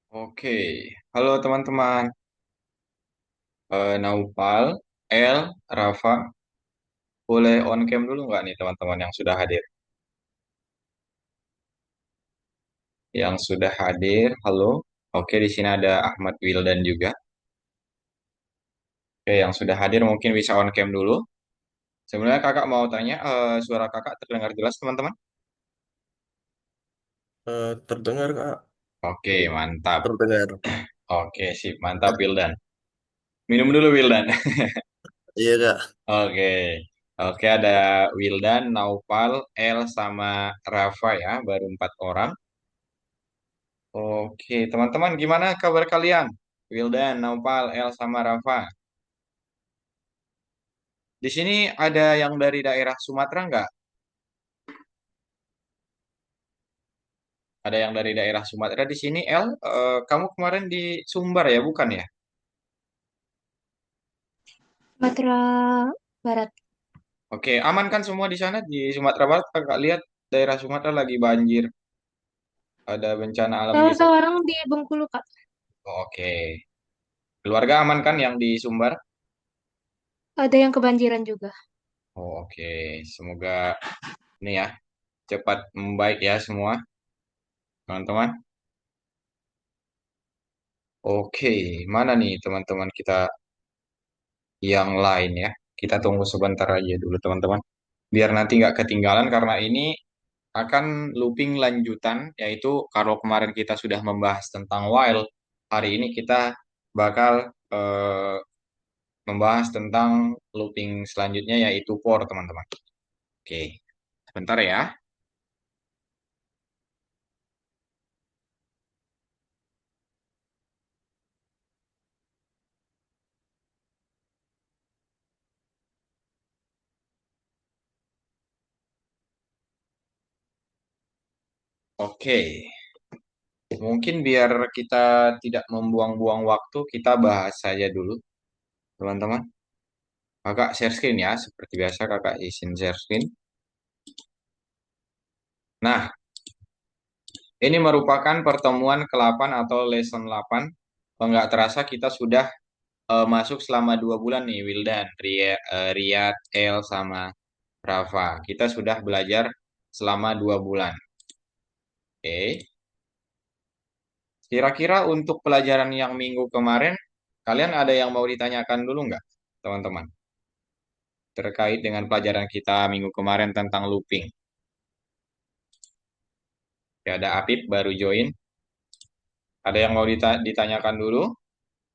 Oke, halo teman-teman. Naupal, El, Rafa, boleh on cam dulu nggak nih teman-teman yang sudah hadir? Yang sudah hadir, halo. Oke, di sini ada Ahmad Wildan juga. Oke, yang sudah hadir mungkin bisa on cam dulu. Sebenarnya kakak mau tanya, suara kakak terdengar jelas teman-teman? Terdengar Kak, Oke, mantap. terdengar. Oke, sip, mantap Wildan. Minum dulu Wildan. Iya Kak. Oke, oke ada Wildan, Naupal, El sama Rafa ya, baru 4 orang. Oke, teman-teman, gimana kabar kalian? Wildan, Naupal, El, sama Rafa. Di sini ada yang dari daerah Sumatera nggak? Ada yang dari daerah Sumatera di sini, El. Kamu kemarin di Sumbar ya, bukan ya? Sumatera Barat. Oke, aman kan semua di sana di Sumatera Barat? Kakak lihat daerah Sumatera lagi banjir, ada bencana alam gitu. Sekarang di Bengkulu, Kak. Oke, keluarga aman kan yang di Sumbar? Ada yang kebanjiran juga. Oke, semoga ini ya cepat membaik ya semua, teman-teman. Oke, mana nih teman-teman kita yang lain ya. Kita tunggu sebentar aja dulu teman-teman. Biar nanti nggak ketinggalan karena ini akan looping lanjutan yaitu kalau kemarin kita sudah membahas tentang while, hari ini kita bakal membahas tentang looping selanjutnya yaitu for teman-teman. Oke, sebentar ya. Oke, mungkin biar kita tidak membuang-buang waktu, kita bahas saja dulu teman-teman. Kakak share screen ya, seperti biasa kakak izin share screen. Nah, ini merupakan pertemuan ke-8 atau lesson 8. Kalau nggak terasa kita sudah masuk selama 2 bulan nih, Wildan, Riyad, El, sama Rafa. Kita sudah belajar selama 2 bulan. Oke. Kira-kira untuk pelajaran yang minggu kemarin, kalian ada yang mau ditanyakan dulu nggak, teman-teman? Terkait dengan pelajaran kita minggu kemarin tentang looping. Ya, ada Apip baru join. Ada yang mau ditanyakan dulu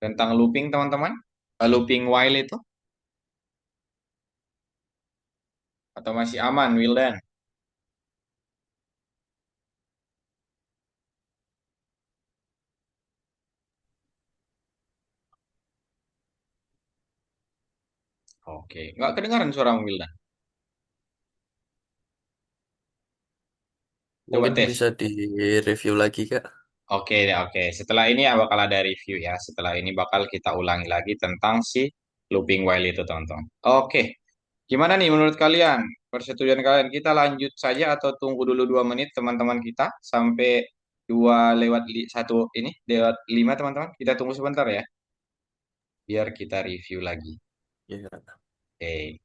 tentang looping, teman-teman? Looping while itu? Atau masih aman, Wildan? Oke, nggak kedengaran suara Wildan. Coba Mungkin tes. bisa di-review lagi Kak. Oke, oke. Setelah ini bakal ada review ya. Setelah ini bakal kita ulangi lagi tentang si looping while itu, teman-teman. Oke, gimana nih menurut kalian? Persetujuan kalian kita lanjut saja atau tunggu dulu 2 menit teman-teman kita sampai 1 ini lewat 5 teman-teman. Kita tunggu sebentar ya, biar kita review lagi. Iya Kak. Oke,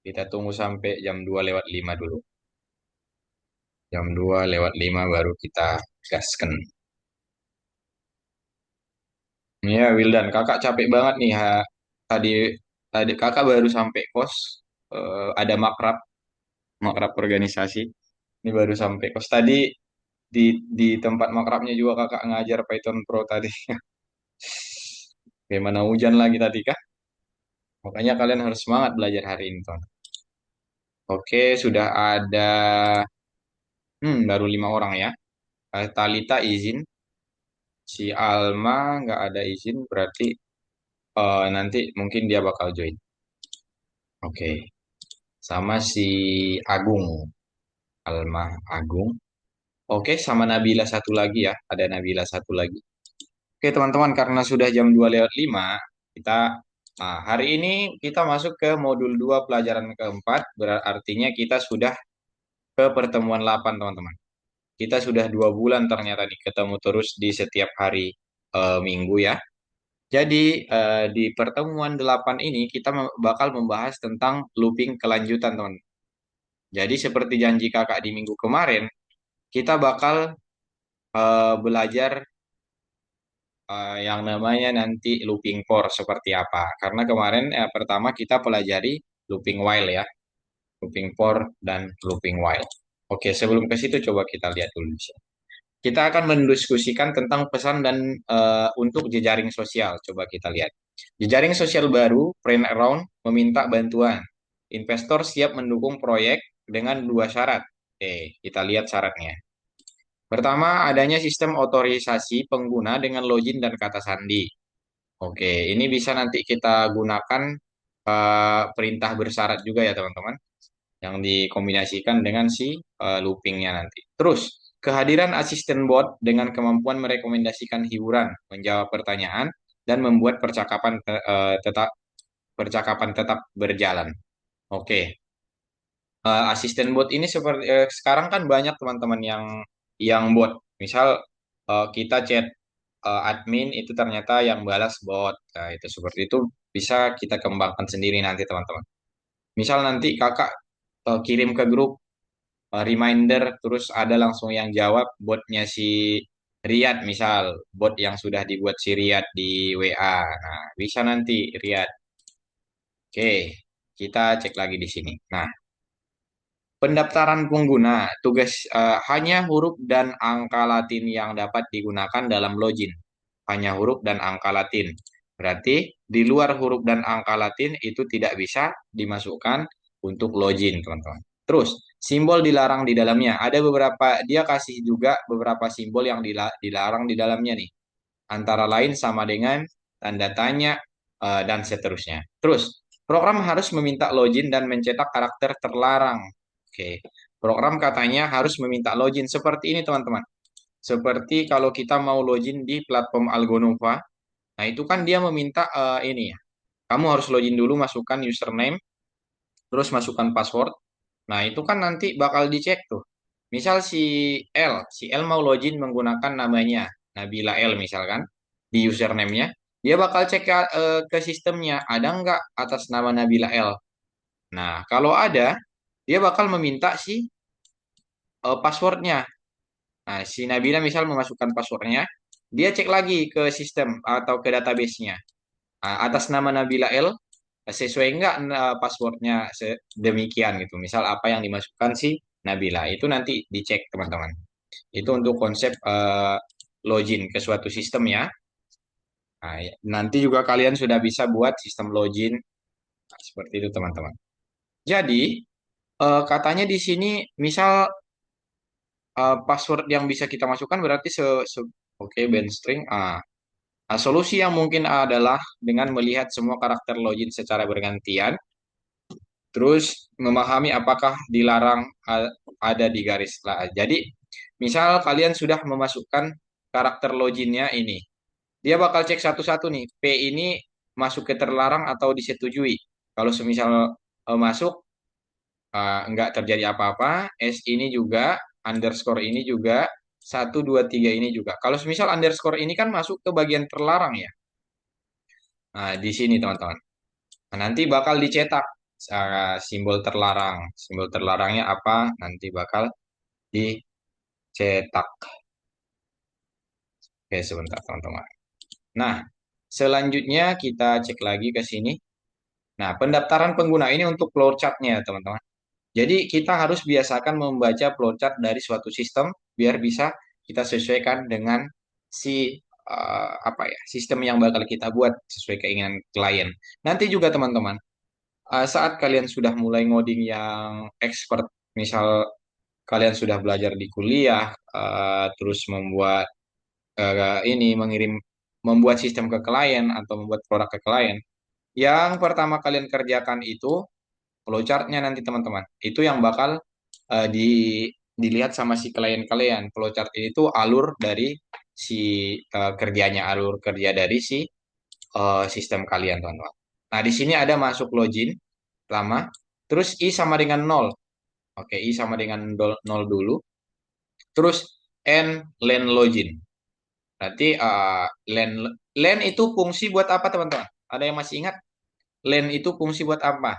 kita tunggu sampai jam 2 lewat 5 dulu. Jam 2 lewat 5 baru kita gaskan. Ya, Wildan, kakak capek banget nih. Tadi tadi kakak baru sampai kos. Ada makrab organisasi. Ini baru sampai kos tadi di tempat makrabnya juga kakak ngajar Python Pro tadi. Bagaimana hujan lagi tadi kah? Makanya kalian harus semangat belajar hari ini, Ton. Oke, sudah ada baru 5 orang ya. Talita izin, si Alma nggak ada izin, berarti nanti mungkin dia bakal join. Oke, sama si Agung, Alma Agung. Oke, sama Nabila satu lagi ya. Ada Nabila satu lagi. Oke, teman-teman, karena sudah jam 2 lewat 5, kita hari ini kita masuk ke modul 2 pelajaran keempat, berartinya kita sudah ke pertemuan 8, teman-teman. kita sudah 2 bulan ternyata nih ketemu terus di setiap hari Minggu ya. Jadi di pertemuan 8 ini kita bakal membahas tentang looping kelanjutan teman. Jadi seperti janji kakak di minggu kemarin, kita bakal belajar yang namanya nanti looping for seperti apa. Karena kemarin pertama kita pelajari looping while ya, looping for dan looping while. Oke, sebelum ke situ coba kita lihat dulu di sini. Kita akan mendiskusikan tentang pesan dan untuk jejaring sosial. Coba kita lihat. Jejaring sosial baru, Print Around, meminta bantuan. Investor siap mendukung proyek dengan 2 syarat. Oke, kita lihat syaratnya. Pertama, adanya sistem otorisasi pengguna dengan login dan kata sandi. Oke, ini bisa nanti kita gunakan perintah bersyarat juga ya teman-teman, yang dikombinasikan dengan si loopingnya nanti. Terus, kehadiran asisten bot dengan kemampuan merekomendasikan hiburan, menjawab pertanyaan, dan membuat percakapan tetap berjalan. Oke, asisten bot ini seperti sekarang kan banyak teman-teman yang bot. Misal kita chat admin itu ternyata yang balas bot. Nah, itu seperti itu bisa kita kembangkan sendiri nanti teman-teman. Misal nanti kakak kirim ke grup reminder terus ada langsung yang jawab botnya si Riyad misal bot yang sudah dibuat si Riyad di WA. Nah, bisa nanti Riyad. Oke, kita cek lagi di sini. Nah, pendaftaran pengguna, tugas hanya huruf dan angka Latin yang dapat digunakan dalam login. Hanya huruf dan angka Latin. Berarti di luar huruf dan angka Latin itu tidak bisa dimasukkan untuk login, teman-teman. Terus, simbol dilarang di dalamnya. Ada beberapa, dia kasih juga beberapa simbol yang dilarang di dalamnya nih. Antara lain sama dengan tanda tanya dan seterusnya. Terus, program harus meminta login dan mencetak karakter terlarang. Oke, program katanya harus meminta login seperti ini teman-teman. Seperti kalau kita mau login di platform Algonova, nah itu kan dia meminta ini ya. Kamu harus login dulu, masukkan username, terus masukkan password. Nah itu kan nanti bakal dicek tuh. Misal si L mau login menggunakan namanya Nabila L misalkan di username-nya, dia bakal cek ke sistemnya ada nggak atas nama Nabila L. Nah kalau ada, dia bakal meminta si passwordnya. Nah, si Nabila misal memasukkan passwordnya, dia cek lagi ke sistem atau ke database-nya. Nah, atas nama Nabila L, sesuai enggak passwordnya demikian gitu. Misal apa yang dimasukkan si Nabila, itu nanti dicek teman-teman. Itu untuk konsep login ke suatu sistem ya. Nah, nanti juga kalian sudah bisa buat sistem login. Nah, seperti itu teman-teman. Jadi, katanya di sini misal password yang bisa kita masukkan berarti oke band string. Solusi yang mungkin adalah dengan melihat semua karakter login secara bergantian, terus memahami apakah dilarang ada di garis lah. Jadi, misal kalian sudah memasukkan karakter loginnya ini, dia bakal cek satu-satu nih, P ini masuk ke terlarang atau disetujui. Kalau semisal masuk, nggak terjadi apa-apa, S ini juga, underscore ini juga, 1, 2, 3 ini juga. Kalau semisal underscore ini kan masuk ke bagian terlarang ya. Nah, di sini teman-teman. Nah, nanti bakal dicetak simbol terlarang. Simbol terlarangnya apa? Nanti bakal dicetak. Oke, sebentar teman-teman. Nah, selanjutnya kita cek lagi ke sini. Nah, pendaftaran pengguna ini untuk flowchart-nya teman-teman. Jadi kita harus biasakan membaca flowchart dari suatu sistem biar bisa kita sesuaikan dengan si apa ya sistem yang bakal kita buat sesuai keinginan klien. Nanti juga teman-teman, saat kalian sudah mulai ngoding yang expert, misal kalian sudah belajar di kuliah, terus membuat ini membuat sistem ke klien atau membuat produk ke klien, yang pertama kalian kerjakan itu flowchart-nya nanti teman-teman. Itu yang bakal dilihat sama si klien kalian. Flowchart itu alur dari si kerjanya, alur kerja dari si sistem kalian, teman-teman. Nah, di sini ada masuk login pertama, terus I sama dengan 0. Oke, I sama dengan 0 dulu. Terus N len login. Berarti len itu fungsi buat apa teman-teman? Ada yang masih ingat? Len itu fungsi buat apa?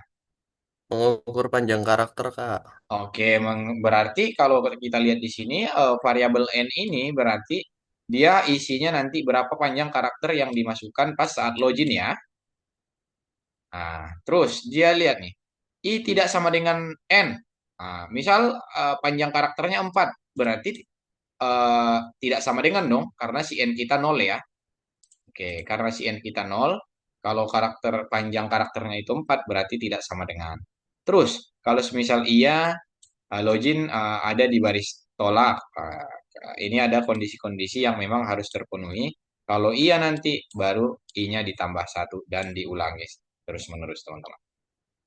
Mengukur panjang karakter, Kak. Oke, berarti kalau kita lihat di sini variabel n ini berarti dia isinya nanti berapa panjang karakter yang dimasukkan pas saat login ya. Nah, terus dia lihat nih, i tidak sama dengan n. Nah, misal panjang karakternya 4, berarti tidak sama dengan dong, karena si n kita 0 ya. Oke, karena si n kita 0, kalau panjang karakternya itu 4, berarti tidak sama dengan. Terus, kalau semisal iya, login ada di baris tolak. Ini ada kondisi-kondisi yang memang harus terpenuhi. Kalau iya nanti baru i-nya ditambah satu dan diulangi terus-menerus teman-teman.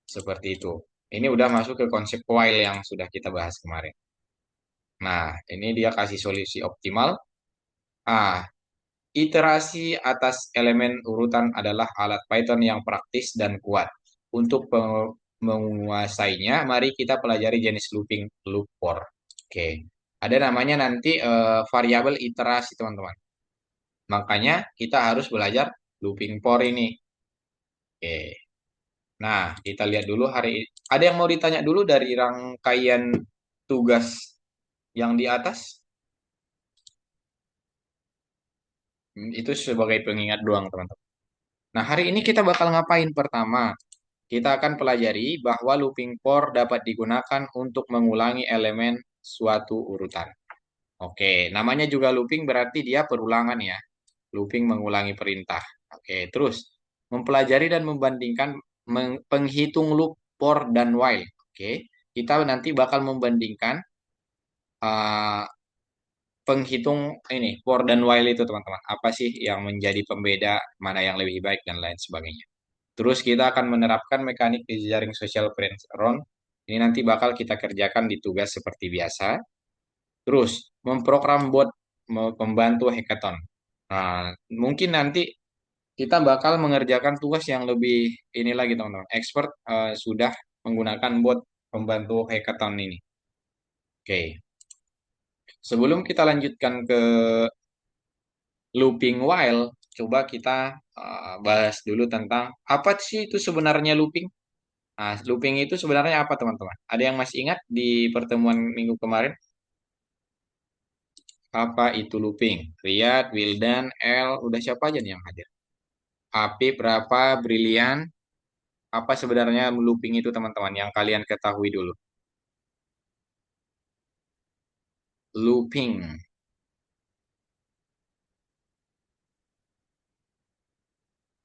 Seperti itu. Ini udah masuk ke konsep while yang sudah kita bahas kemarin. Nah, ini dia kasih solusi optimal. Ah, iterasi atas elemen urutan adalah alat Python yang praktis dan kuat. Untuk menguasainya, mari kita pelajari jenis looping loop for. Oke, ada namanya nanti variabel iterasi teman-teman. Makanya kita harus belajar looping for ini. Oke, nah kita lihat dulu hari ini. Ada yang mau ditanya dulu dari rangkaian tugas yang di atas? Itu sebagai pengingat doang teman-teman. Nah, hari ini kita bakal ngapain pertama? Kita akan pelajari bahwa looping for dapat digunakan untuk mengulangi elemen suatu urutan. Oke, namanya juga looping berarti dia perulangan ya. Looping mengulangi perintah. Oke, terus mempelajari dan membandingkan penghitung loop for dan while. Oke, kita nanti bakal membandingkan uh, penghitung ini for dan while itu teman-teman. Apa sih yang menjadi pembeda, mana yang lebih baik dan lain sebagainya. Terus kita akan menerapkan mekanik di jejaring social friends round. Ini nanti bakal kita kerjakan di tugas seperti biasa. Terus memprogram bot membantu hackathon. Nah, mungkin nanti kita bakal mengerjakan tugas yang lebih ini lagi teman-teman. Expert sudah menggunakan bot pembantu hackathon ini. Oke. Sebelum kita lanjutkan ke looping while, coba kita bahas dulu tentang apa sih itu sebenarnya looping. Nah, looping itu sebenarnya apa teman-teman? Ada yang masih ingat di pertemuan minggu kemarin? Apa itu looping? Riyad, Wildan, El, udah siapa aja nih yang hadir? Apip, Rafa, Brilian. Apa sebenarnya looping itu teman-teman yang kalian ketahui dulu? Looping.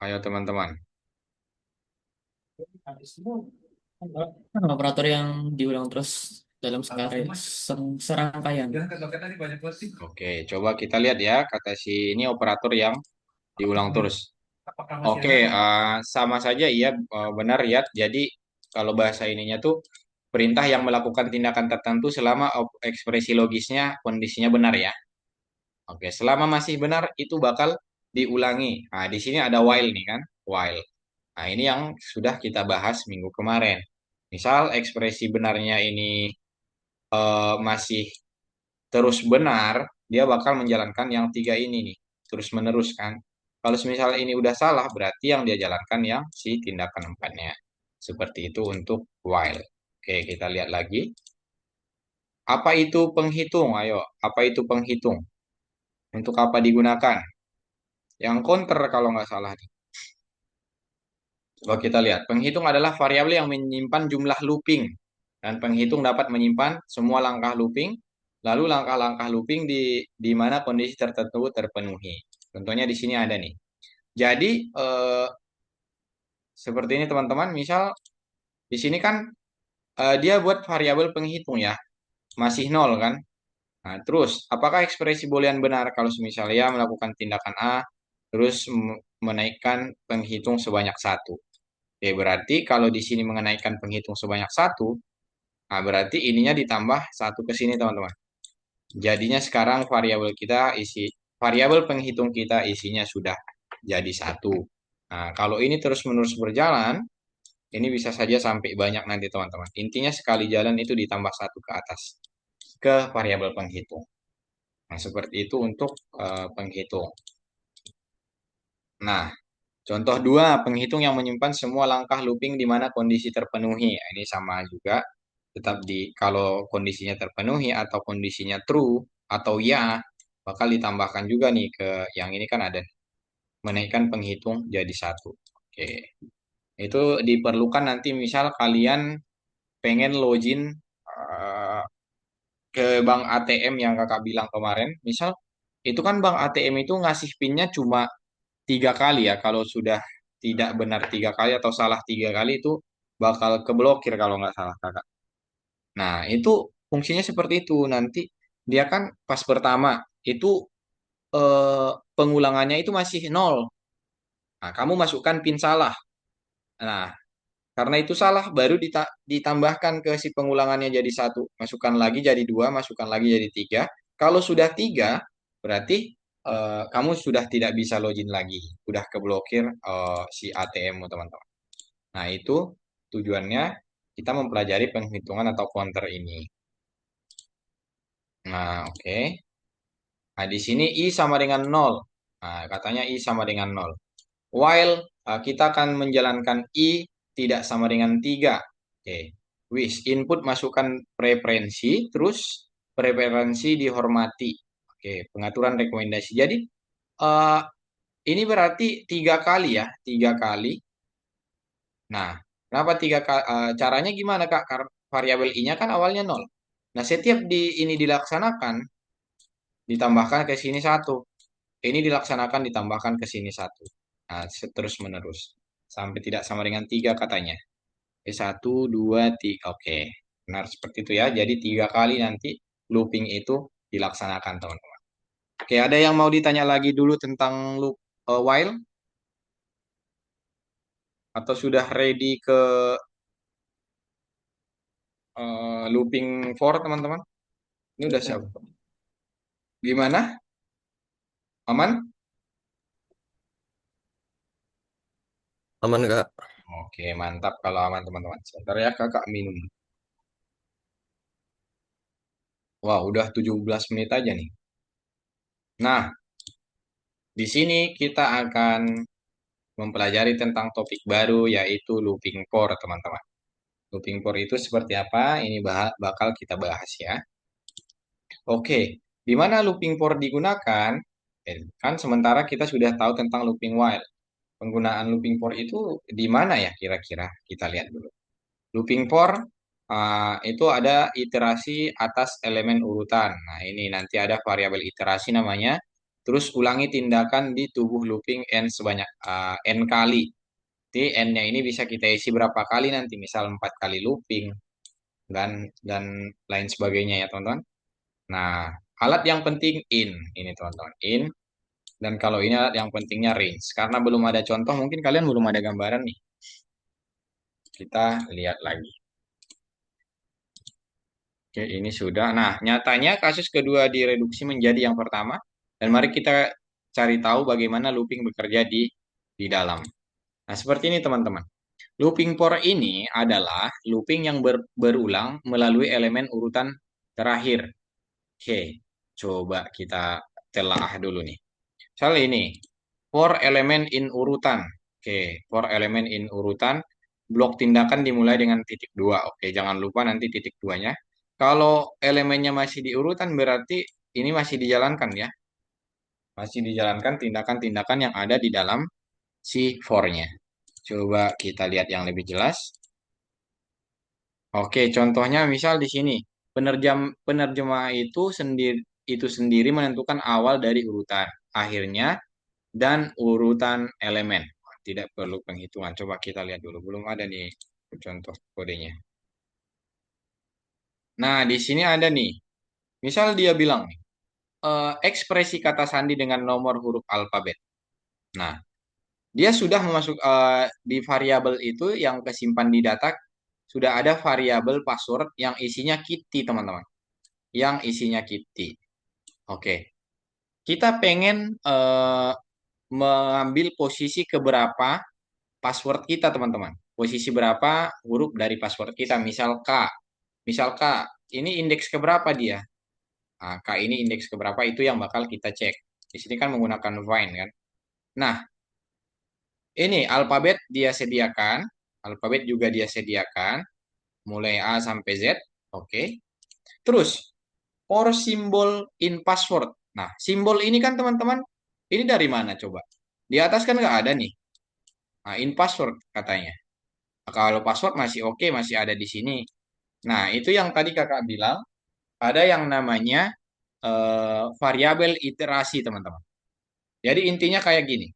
Ayo teman-teman. Operator yang diulang terus dalam serangkaian. Oke, coba kita lihat ya. Kata si ini operator yang diulang terus. Oke, sama saja iya benar ya. Jadi kalau bahasa ininya tuh perintah yang melakukan tindakan tertentu selama ekspresi logisnya kondisinya benar ya. Oke, selama masih benar itu bakal diulangi. Nah, di sini ada while nih kan, while. Nah, ini yang sudah kita bahas minggu kemarin. Misal ekspresi benarnya ini masih terus benar, dia bakal menjalankan yang tiga ini nih, terus menerus kan. Kalau misalnya ini udah salah, berarti yang dia jalankan yang si tindakan empatnya. Seperti itu untuk while. Oke, kita lihat lagi. Apa itu penghitung? Ayo, apa itu penghitung? Untuk apa digunakan? Yang counter kalau nggak salah. Coba kita lihat. Penghitung adalah variabel yang menyimpan jumlah looping. Dan penghitung dapat menyimpan semua langkah looping. Lalu langkah-langkah looping di mana kondisi tertentu terpenuhi. Contohnya di sini ada nih. Jadi seperti ini teman-teman. Misal di sini kan dia buat variabel penghitung ya. Masih nol kan. Nah, terus apakah ekspresi boolean benar kalau misalnya melakukan tindakan A terus menaikkan penghitung sebanyak satu. Oke, berarti kalau di sini mengenaikan penghitung sebanyak satu, nah berarti ininya ditambah satu ke sini teman-teman. Jadinya sekarang variabel penghitung kita isinya sudah jadi satu. Nah, kalau ini terus-menerus berjalan, ini bisa saja sampai banyak nanti teman-teman. Intinya sekali jalan itu ditambah satu ke atas ke variabel penghitung. Nah, seperti itu untuk penghitung. Nah, contoh 2, penghitung yang menyimpan semua langkah looping di mana kondisi terpenuhi. Nah, ini sama juga, tetap di kalau kondisinya terpenuhi atau kondisinya true atau ya, bakal ditambahkan juga nih ke yang ini kan ada menaikkan penghitung jadi 1. Oke. Itu diperlukan nanti misal kalian pengen login eh, ke bank ATM yang kakak bilang kemarin. Misal itu kan bank ATM itu ngasih PIN-nya cuma 3 kali ya. Kalau sudah tidak benar 3 kali atau salah 3 kali itu bakal keblokir kalau nggak salah kakak. Nah itu fungsinya seperti itu. Nanti dia kan pas pertama itu eh, pengulangannya itu masih 0. Nah kamu masukkan PIN salah. Nah karena itu salah baru ditambahkan ke si pengulangannya jadi 1. Masukkan lagi jadi 2, masukkan lagi jadi 3. Kalau sudah 3 berarti kamu sudah tidak bisa login lagi. Udah keblokir si ATM teman-teman. Nah, itu tujuannya kita mempelajari penghitungan atau counter ini. Nah, oke. Nah, di sini I sama dengan 0. Nah, katanya I sama dengan 0. While kita akan menjalankan I tidak sama dengan 3. Oke. With input masukkan preferensi, terus preferensi dihormati. Oke, pengaturan rekomendasi. Jadi, eh, ini berarti 3 kali ya, 3 kali. Nah, kenapa 3 kali? Caranya gimana, Kak? Karena variabel I-nya kan awalnya 0. Nah, setiap ini dilaksanakan, ditambahkan ke sini 1. Ini dilaksanakan, ditambahkan ke sini 1. Nah, terus menerus. Sampai tidak sama dengan 3 katanya. 1, 2, 3. Oke, benar seperti itu ya. Jadi 3 kali nanti looping itu dilaksanakan, teman-teman. Oke, ada yang mau ditanya lagi dulu tentang loop while? Atau sudah ready ke looping for, teman-teman? Ini udah siap. Gimana? Aman? Aman Kak? Oke, mantap kalau aman, teman-teman. Sebentar ya, kakak minum. Wah, udah 17 menit aja nih. Nah, di sini kita akan mempelajari tentang topik baru yaitu looping for, teman-teman. Looping for itu seperti apa? Ini bakal kita bahas ya. Oke, di mana looping for digunakan? Kan sementara kita sudah tahu tentang looping while. Penggunaan looping for itu di mana ya kira-kira? Kita lihat dulu. Looping for itu ada iterasi atas elemen urutan. Nah, ini nanti ada variabel iterasi namanya. Terus ulangi tindakan di tubuh looping n sebanyak n kali. Jadi n-nya ini bisa kita isi berapa kali nanti, misal 4 kali looping dan lain sebagainya ya teman-teman. Nah, alat yang penting ini teman-teman, in. Dan kalau ini alat yang pentingnya range. Karena belum ada contoh, mungkin kalian belum ada gambaran nih. Kita lihat lagi. Oke, ini sudah. Nah, nyatanya kasus kedua direduksi menjadi yang pertama. Dan mari kita cari tahu bagaimana looping bekerja di dalam. Nah, seperti ini teman-teman. Looping for ini adalah looping yang berulang melalui elemen urutan terakhir. Oke, coba kita telah dulu nih. Misalnya ini, for elemen in urutan. Oke, for elemen in urutan, blok tindakan dimulai dengan titik 2. Oke, jangan lupa nanti titik 2-nya. Kalau elemennya masih di urutan berarti ini masih dijalankan ya. Masih dijalankan tindakan-tindakan yang ada di dalam si for-nya. Coba kita lihat yang lebih jelas. Oke, contohnya misal di sini. Penerjemah itu sendiri menentukan awal dari urutan, akhirnya dan urutan elemen. Tidak perlu penghitungan. Coba kita lihat dulu. Belum ada nih contoh kodenya. Nah, di sini ada nih. Misal dia bilang nih, ekspresi kata sandi dengan nomor huruf alfabet. Nah, dia sudah memasuk di variabel itu yang kesimpan di data sudah ada variabel password yang isinya Kitty, teman-teman. Yang isinya Kitty. Oke. Kita pengen mengambil posisi keberapa password kita, teman-teman. Posisi berapa huruf dari password kita, misal K. Misal K, ini indeks keberapa dia? Nah, K ini indeks keberapa itu yang bakal kita cek. Di sini kan menggunakan find kan. Nah, ini alfabet dia sediakan, alfabet juga dia sediakan, mulai A sampai Z. Oke. Terus, for symbol in password. Nah, simbol ini kan teman-teman, ini dari mana coba? Di atas kan nggak ada nih. Nah, in password katanya. Nah, kalau password masih oke, masih ada di sini. Nah, itu yang tadi kakak bilang, ada yang namanya variabel iterasi, teman-teman. Jadi intinya kayak gini.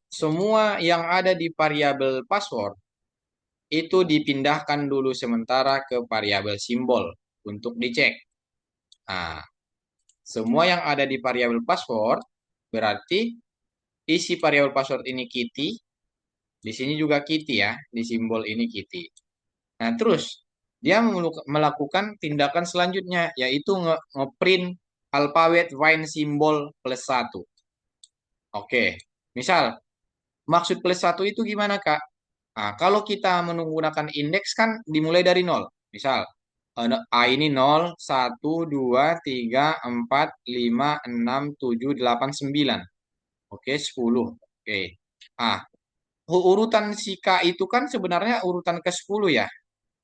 Semua yang ada di variabel password itu dipindahkan dulu sementara ke variabel simbol untuk dicek. Nah, semua yang ada di variabel password berarti isi variabel password ini Kitty, di sini juga Kitty ya, di simbol ini Kitty. Nah, terus dia melakukan tindakan selanjutnya yaitu ngeprint alfabet find simbol plus satu. Oke, misal maksud plus satu itu gimana Kak? Nah, kalau kita menggunakan indeks kan dimulai dari nol. Misal, A ini nol, satu, 2, 3, 4, 5, 6, 7, 8, 9. Oke, 10. Oke. Ah, urutan si K itu kan sebenarnya urutan ke-10 ya.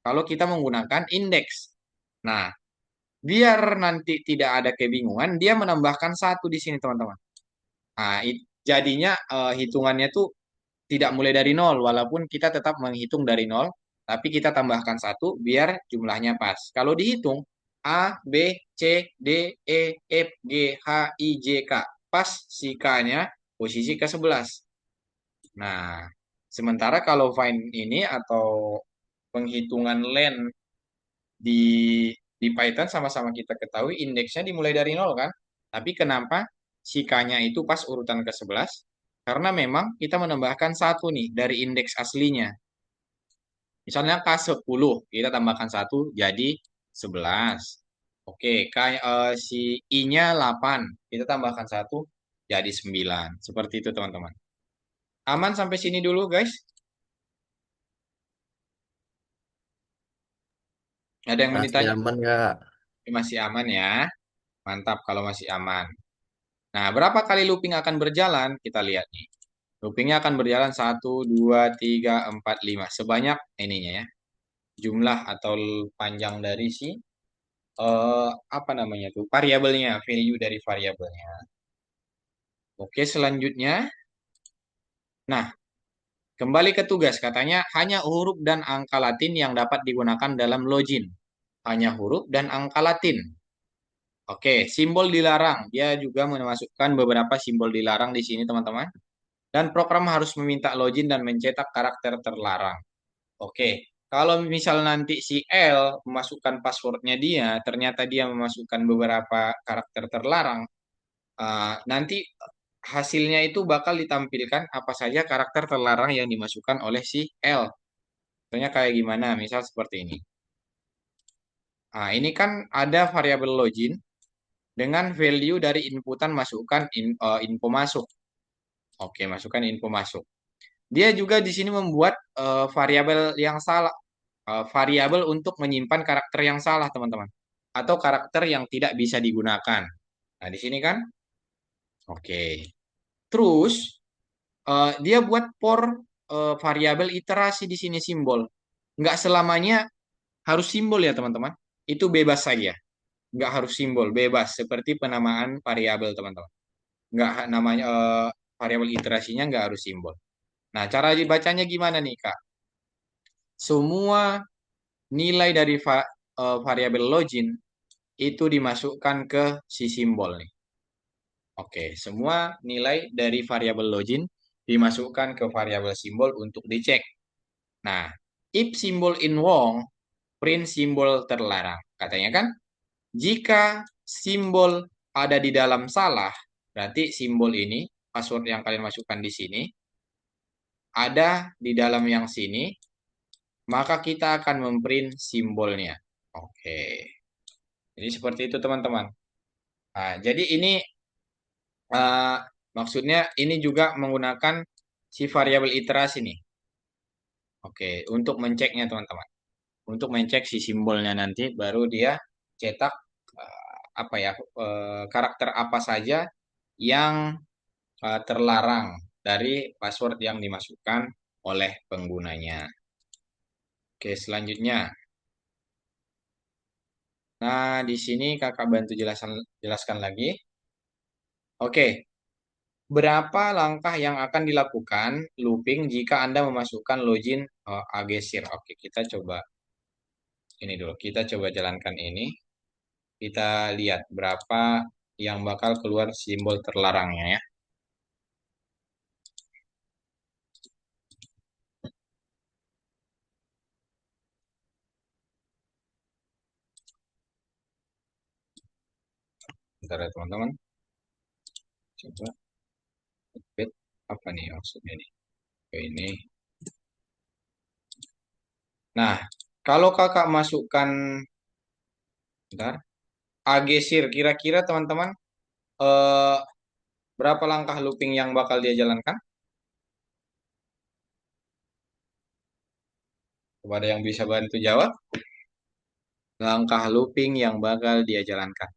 Kalau kita menggunakan indeks. Nah, biar nanti tidak ada kebingungan, dia menambahkan satu di sini, teman-teman. Nah, jadinya hitungannya tuh tidak mulai dari nol, walaupun kita tetap menghitung dari nol, tapi kita tambahkan satu biar jumlahnya pas. Kalau dihitung A, B, C, D, E, F, G, H, I, J, K. Pas si K-nya posisi ke-11. Nah, sementara kalau find ini atau penghitungan len di di Python sama-sama kita ketahui indeksnya dimulai dari nol kan? Tapi kenapa si K-nya itu pas urutan ke-11? Karena memang kita menambahkan satu nih dari indeks aslinya. Misalnya K10, kita tambahkan satu jadi 11. Oke, si I-nya 8, kita tambahkan satu jadi 9. Seperti itu teman-teman. Aman sampai sini dulu guys? Ada yang mau Masih ditanya? aman nggak? Masih aman ya. Mantap kalau masih aman. Nah, berapa kali looping akan berjalan? Kita lihat nih. Loopingnya akan berjalan 1, 2, 3, 4, 5. Sebanyak ininya ya. Jumlah atau panjang dari si apa namanya tuh variabelnya, value dari variabelnya. Oke, selanjutnya. Nah, kembali ke tugas. Katanya hanya huruf dan angka Latin yang dapat digunakan dalam login. Hanya huruf dan angka Latin. Oke, simbol dilarang. Dia juga memasukkan beberapa simbol dilarang di sini, teman-teman. Dan program harus meminta login dan mencetak karakter terlarang. Oke, kalau misal nanti si L memasukkan passwordnya dia, ternyata dia memasukkan beberapa karakter terlarang, nanti hasilnya itu bakal ditampilkan apa saja karakter terlarang yang dimasukkan oleh si L. Contohnya kayak gimana? Misal seperti ini. Nah, ini kan ada variabel login dengan value dari inputan masukkan info masuk. Oke, masukkan info masuk. Dia juga di sini membuat variabel yang salah, variabel untuk menyimpan karakter yang salah, teman-teman, atau karakter yang tidak bisa digunakan. Nah, di sini kan, oke. Terus dia buat for variabel iterasi di sini simbol. Nggak selamanya harus simbol ya, teman-teman. Itu bebas saja. Nggak harus simbol, bebas. Seperti penamaan variabel, teman-teman. Nggak namanya variabel iterasinya nggak harus simbol. Nah, cara dibacanya gimana nih, Kak? Semua nilai dari variabel login itu dimasukkan ke si simbol nih. Oke, semua nilai dari variabel login dimasukkan ke variabel simbol untuk dicek. Nah, if simbol in wrong, print simbol terlarang. Katanya kan, jika simbol ada di dalam salah, berarti simbol ini, password yang kalian masukkan di sini, ada di dalam yang sini, maka kita akan memprint simbolnya. Oke. Jadi seperti itu teman-teman. Nah, jadi ini eh, maksudnya ini juga menggunakan si variabel iterasi nih. Oke, untuk menceknya teman-teman. Untuk mencek si simbolnya nanti baru dia cetak apa ya, karakter apa saja yang terlarang dari password yang dimasukkan oleh penggunanya. Oke, selanjutnya. Nah, di sini kakak bantu jelaskan lagi. Oke, berapa langkah yang akan dilakukan looping jika Anda memasukkan login Agesir? Oke, kita coba ini dulu. Kita coba jalankan ini. Kita lihat berapa yang bakal keluar simbol terlarangnya ya. Bentar ya teman-teman. Coba update apa nih maksudnya nih? Oke, ini. Nah, kalau kakak masukkan, bentar, Agesir, kira-kira teman-teman eh, berapa langkah looping yang bakal dia jalankan? Coba ada yang bisa bantu jawab? Langkah looping yang bakal dia jalankan.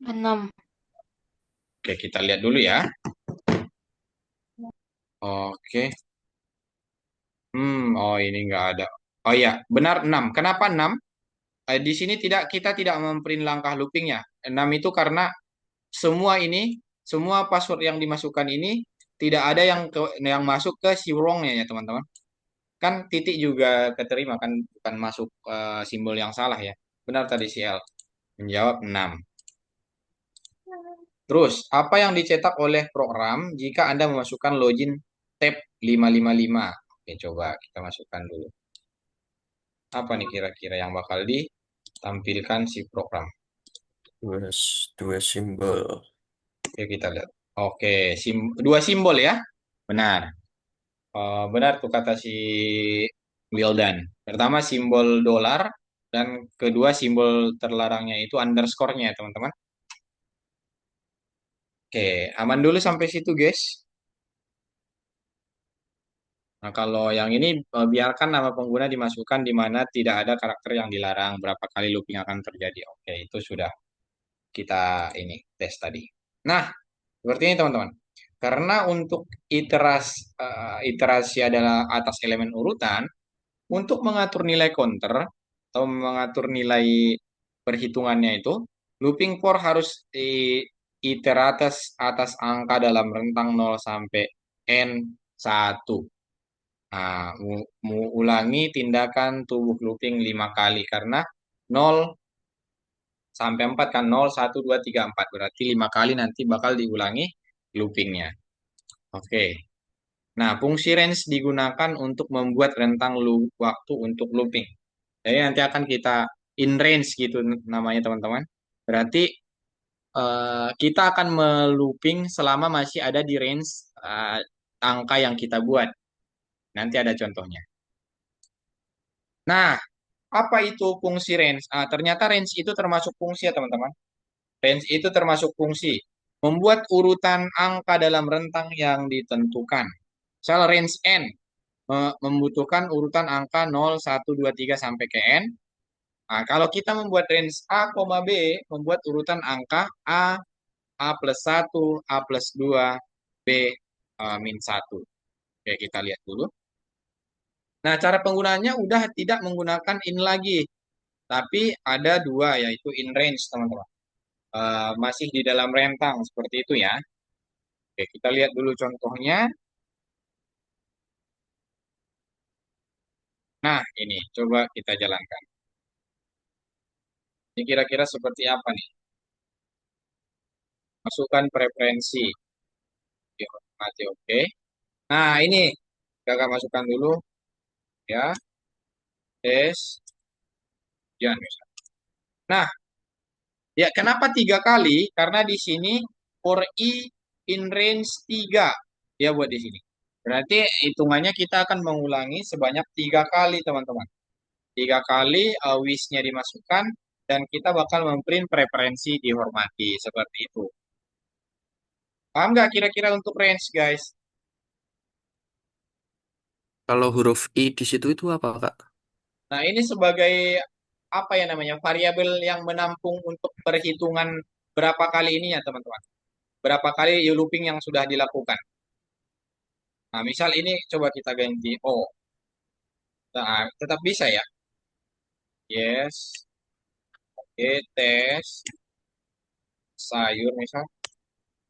6. Oke, kita lihat dulu ya. Oke. Oh ini nggak ada. Oh iya, benar 6. Kenapa 6? Di sini kita tidak memprint langkah loopingnya. 6 itu karena semua ini, semua password yang dimasukkan ini tidak ada yang masuk ke si wrongnya ya teman-teman. Kan titik juga keterima kan, bukan masuk simbol yang salah ya. Benar tadi si L menjawab 6. Terus, apa yang dicetak oleh program jika Anda memasukkan login tab 555? Oke, coba kita masukkan dulu. Apa nih kira-kira yang bakal ditampilkan si program? Dua, dua simbol. Oke, kita lihat. Oke, dua simbol ya. Benar. Benar tuh kata si Wildan. Pertama simbol dolar dan kedua simbol terlarangnya itu underscore-nya teman-teman. Oke, aman dulu sampai situ guys. Nah, kalau yang ini biarkan nama pengguna dimasukkan di mana tidak ada karakter yang dilarang, berapa kali looping akan terjadi. Oke, itu sudah kita ini tes tadi. Nah, seperti ini teman-teman. Karena untuk iterasi adalah atas elemen urutan, untuk mengatur nilai counter atau mengatur nilai perhitungannya itu, looping for harus iteratas atas angka dalam rentang 0 sampai N1. Nah, ulangi tindakan tubuh looping 5 kali karena 0 sampai 4 kan 0, 1, 2, 3, 4. Berarti 5 kali nanti bakal diulangi loopingnya. Oke. Nah, fungsi range digunakan untuk membuat rentang waktu untuk looping. Jadi nanti akan kita in range gitu namanya teman-teman. Berarti kita akan melooping selama masih ada di range angka yang kita buat. Nanti ada contohnya. Nah, apa itu fungsi range? Ternyata range itu termasuk fungsi ya teman-teman. Range itu termasuk fungsi. Membuat urutan angka dalam rentang yang ditentukan. Misal range N membutuhkan urutan angka 0, 1, 2, 3 sampai ke N. Nah, kalau kita membuat range A, B, membuat urutan angka A plus 1, A plus 2, B min 1. Oke, kita lihat dulu. Nah, cara penggunaannya udah tidak menggunakan in lagi. Tapi ada dua, yaitu in range, teman-teman. Masih di dalam rentang, seperti itu ya. Oke, kita lihat dulu contohnya. Nah, ini, coba kita jalankan. Ini kira-kira seperti apa nih? Masukkan preferensi. Oke, mati, oke. Nah, ini, kakak masukkan dulu, ya. Tes, jangan bisa. Nah, ya kenapa 3 kali? Karena di sini for I in range 3. Dia buat di sini. Berarti hitungannya kita akan mengulangi sebanyak 3 kali, teman-teman. 3 kali wish-nya dimasukkan dan kita bakal memprint preferensi dihormati seperti itu. Paham nggak kira-kira untuk range, guys? Kalau huruf I di situ itu apa, Kak? Nah, ini sebagai apa ya namanya? Variabel yang menampung untuk perhitungan berapa kali ininya, teman-teman. Berapa kali looping yang sudah dilakukan. Nah, misal ini coba kita ganti O. Nah, tetap bisa ya. Yes. Oke, tes sayur misal.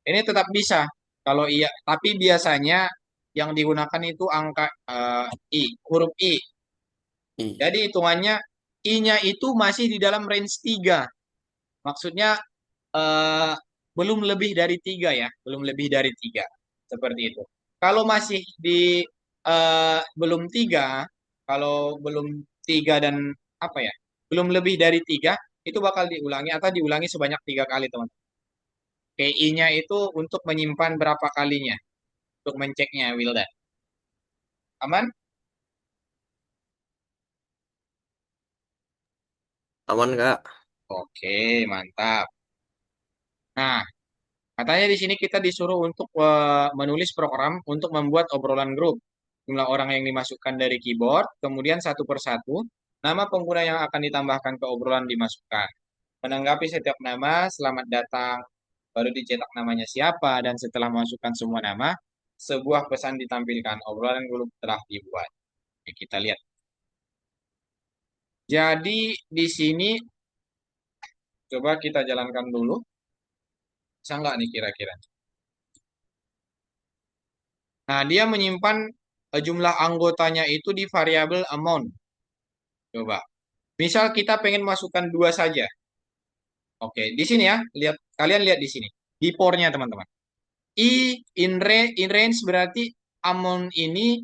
Ini tetap bisa. Kalau iya, tapi biasanya yang digunakan itu angka I, huruf I. I. Jadi hitungannya I-nya itu masih di dalam range 3. Maksudnya eh, belum lebih dari 3 ya, belum lebih dari 3. Seperti itu. Kalau masih di belum 3, kalau belum 3 dan apa ya, belum lebih dari 3, itu bakal diulangi atau diulangi sebanyak 3 kali, teman. KI-nya itu untuk menyimpan berapa kalinya, untuk menceknya, Wildan. Aman? Aman nggak? Oke, mantap. Nah, katanya di sini kita disuruh untuk menulis program untuk membuat obrolan grup. Jumlah orang yang dimasukkan dari keyboard, kemudian satu persatu, nama pengguna yang akan ditambahkan ke obrolan dimasukkan. Menanggapi setiap nama, selamat datang, baru dicetak namanya siapa, dan setelah masukkan semua nama, sebuah pesan ditampilkan. Obrolan grup telah dibuat. Oke, kita lihat. Jadi di sini coba kita jalankan dulu. Bisa nggak nih kira-kira? Nah, dia menyimpan jumlah anggotanya itu di variabel amount. Coba. Misal kita pengen masukkan dua saja. Oke, di sini ya, lihat kalian lihat di sini. Di pornya teman-teman. In range berarti amount ini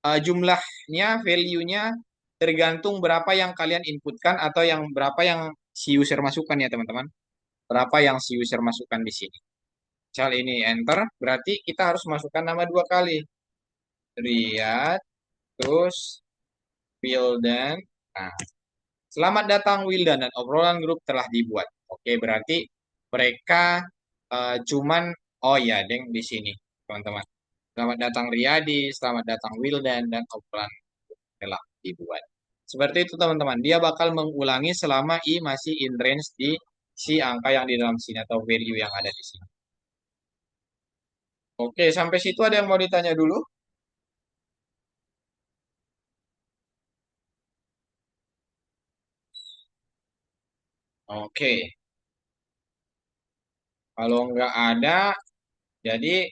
jumlahnya, value-nya tergantung berapa yang kalian inputkan atau yang berapa yang si user masukkan ya teman-teman. Berapa yang si user masukkan di sini. Misal ini enter, berarti kita harus masukkan nama dua kali. Riyad, terus Wildan. Nah, selamat datang Wildan dan obrolan grup telah dibuat. Oke, berarti mereka cuman oh ya, deng di sini, teman-teman. Selamat datang Riyadi, selamat datang Wildan dan obrolan telah dibuat. Seperti itu teman-teman. Dia bakal mengulangi selama I masih in range di si angka yang di dalam sini atau value yang ada di sini. Oke, sampai situ ada yang mau ditanya dulu? Oke, kalau nggak ada, jadi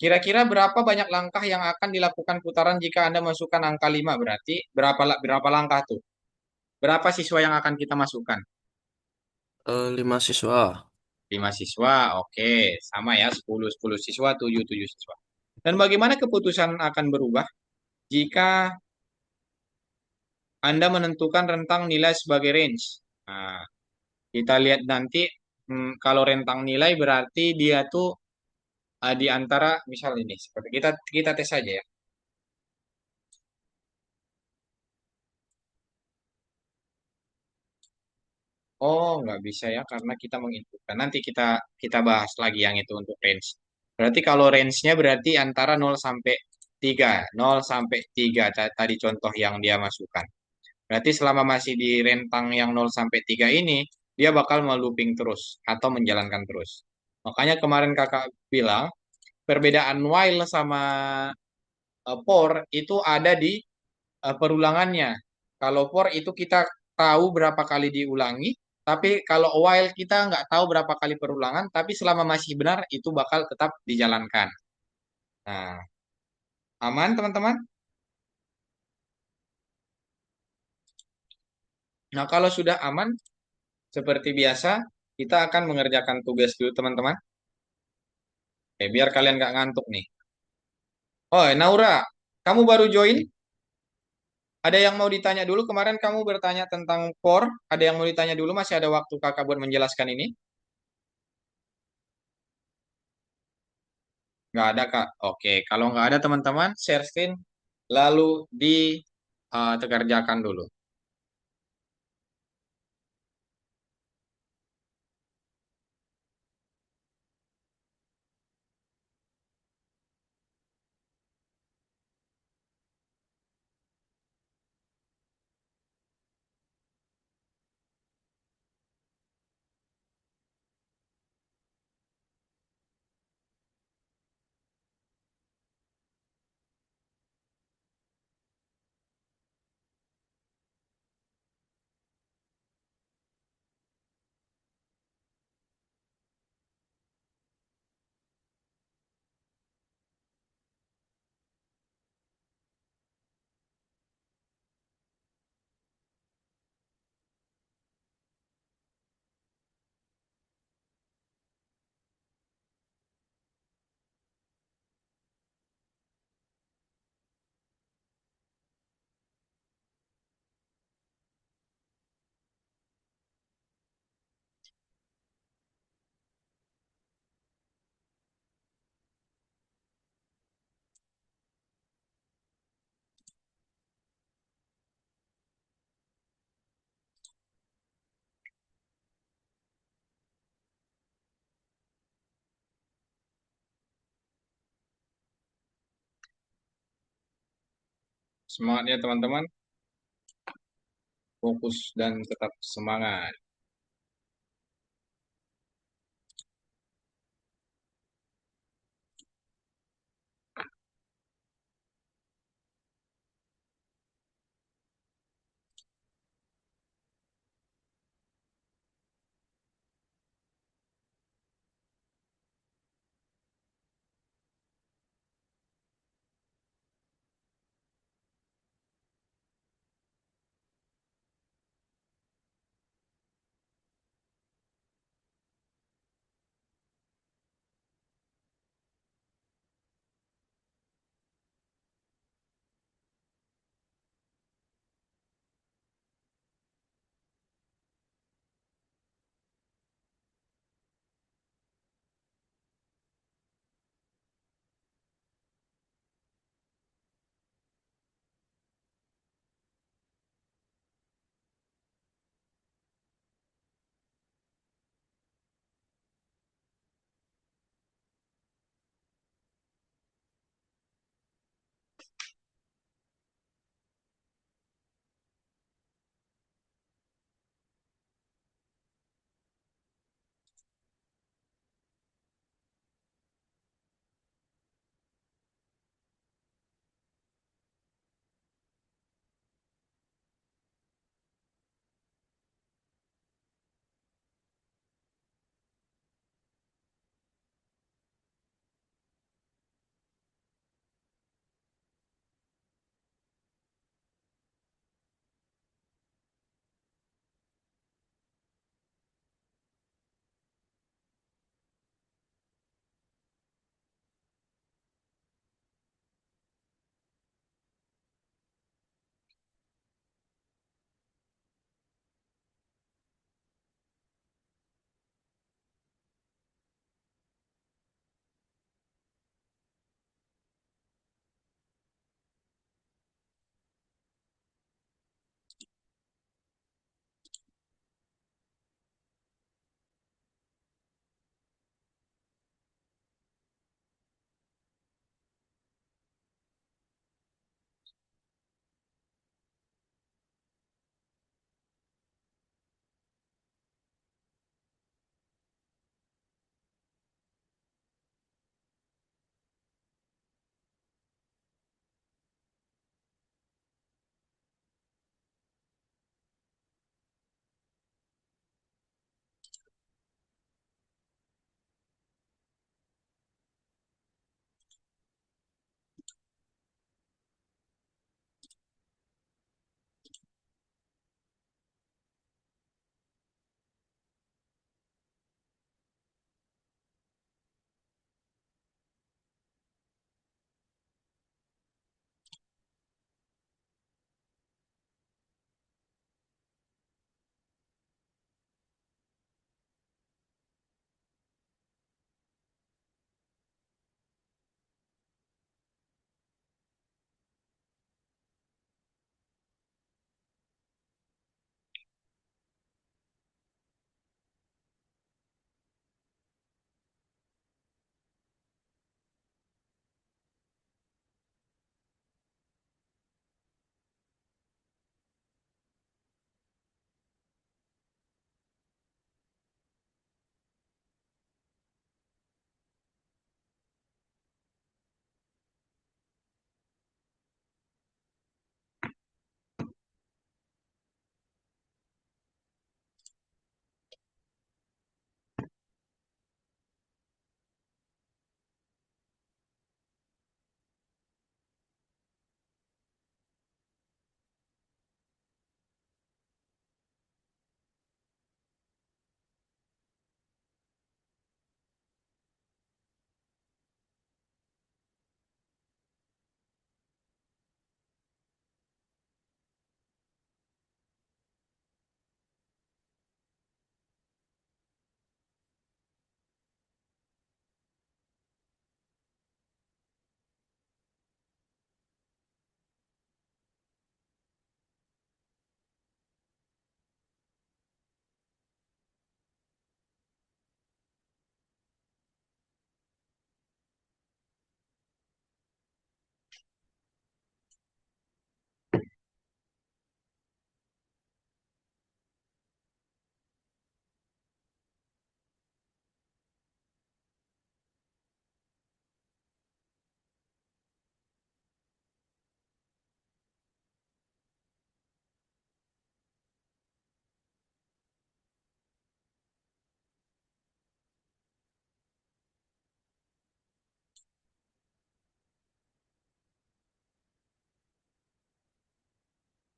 kira-kira berapa banyak langkah yang akan dilakukan putaran jika Anda masukkan angka 5? Berarti berapa langkah tuh? Berapa siswa yang akan kita masukkan? 5 siswa. 5 siswa, oke. Sama ya, 10 siswa, 7 siswa. Dan bagaimana keputusan akan berubah jika Anda menentukan rentang nilai sebagai range? Nah, kita lihat nanti, kalau rentang nilai berarti dia tuh di antara, misal ini, seperti kita tes saja ya. Oh, nggak bisa ya karena kita menginputkan. Nanti kita bahas lagi yang itu untuk range. Berarti kalau range-nya berarti antara 0 sampai 3. 0 sampai 3 tadi contoh yang dia masukkan. Berarti selama masih di rentang yang 0 sampai 3 ini, dia bakal melooping terus atau menjalankan terus. Makanya kemarin kakak bilang, perbedaan while sama for itu ada di perulangannya. Kalau for itu kita tahu berapa kali diulangi, tapi kalau while kita nggak tahu berapa kali perulangan, tapi selama masih benar itu bakal tetap dijalankan. Nah, aman teman-teman? Nah, kalau sudah aman, seperti biasa, kita akan mengerjakan tugas dulu teman-teman. Oke, biar kalian nggak ngantuk nih. Oh, Naura, kamu baru join? Ada yang mau ditanya dulu? Kemarin kamu bertanya tentang for. Ada yang mau ditanya dulu? Masih ada waktu kakak buat menjelaskan ini? Nggak ada, Kak. Oke, kalau nggak ada teman-teman, share screen lalu ditekerjakan dulu. Semangat ya teman-teman. Fokus dan tetap semangat.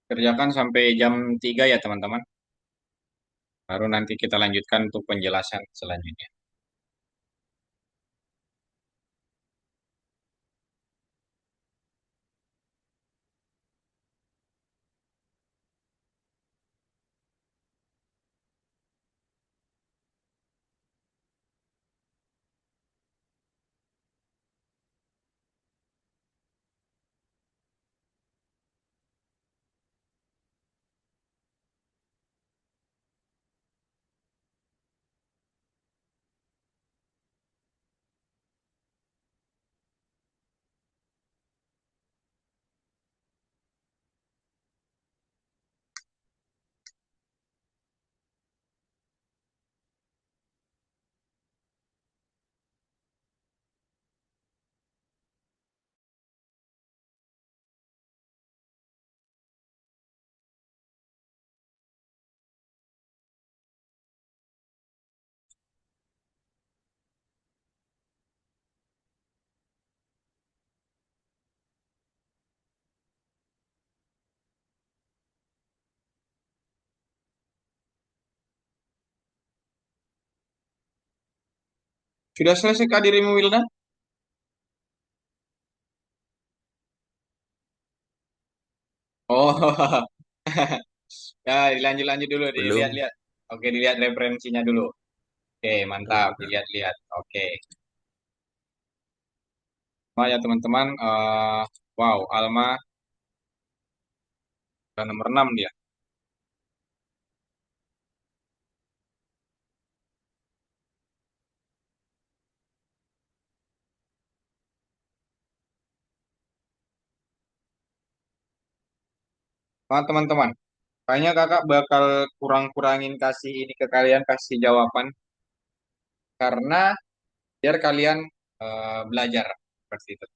Kerjakan sampai jam 3 ya teman-teman. Baru nanti kita lanjutkan untuk penjelasan selanjutnya. Sudah selesai kak dirimu Wildan? Oh, ya dilanjut-lanjut dulu, Belum. dilihat-lihat. Oke, dilihat referensinya dulu. Oke, mantap, Belum, Kak. dilihat-lihat. Oke, oh ya teman-teman, wow, Alma udah nomor 6 dia. Nah, teman-teman, kayaknya kakak bakal kurang-kurangin kasih ini ke kalian, kasih jawaban. Karena biar kalian belajar seperti itu.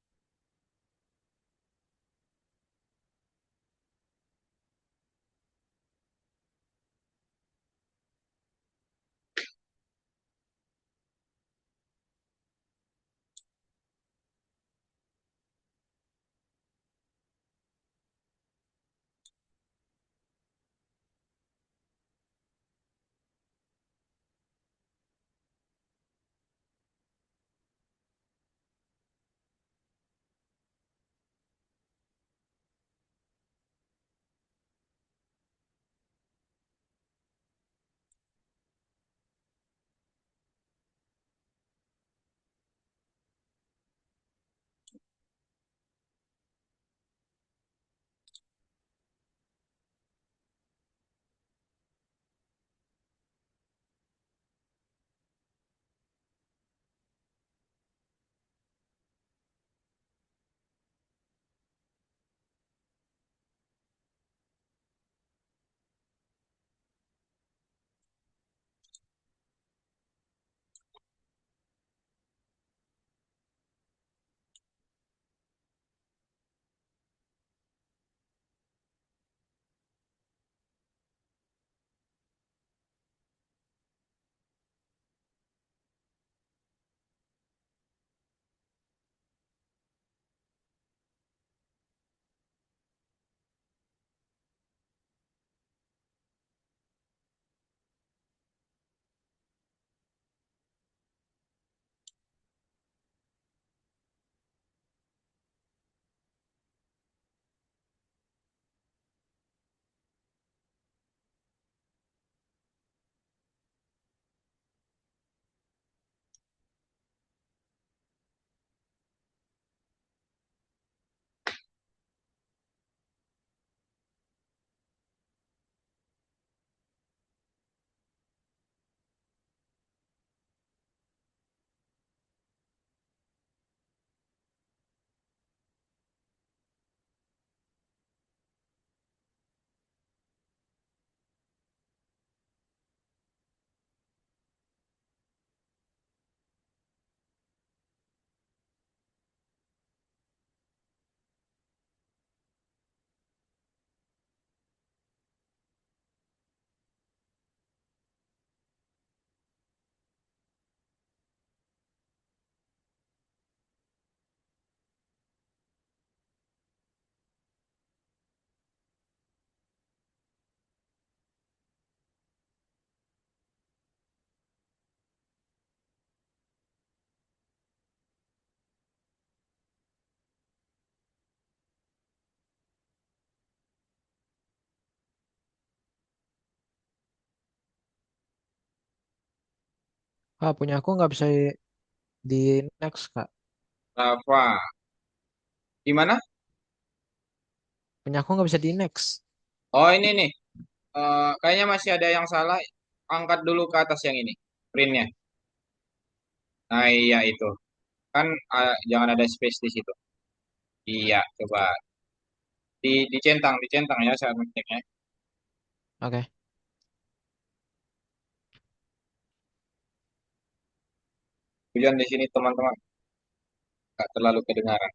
Kak, punya aku nggak bisa di next, Kak. Rafa. Gimana? Punya aku nggak bisa di next. Oh ini nih. Kayaknya masih ada yang salah. Angkat dulu ke atas yang ini. Printnya. Nah iya itu. Kan jangan ada space di situ. Iya, coba. Dicentang ya saat ngeceknya. Oke. Hujan di sini teman-teman. Nggak terlalu kedengaran.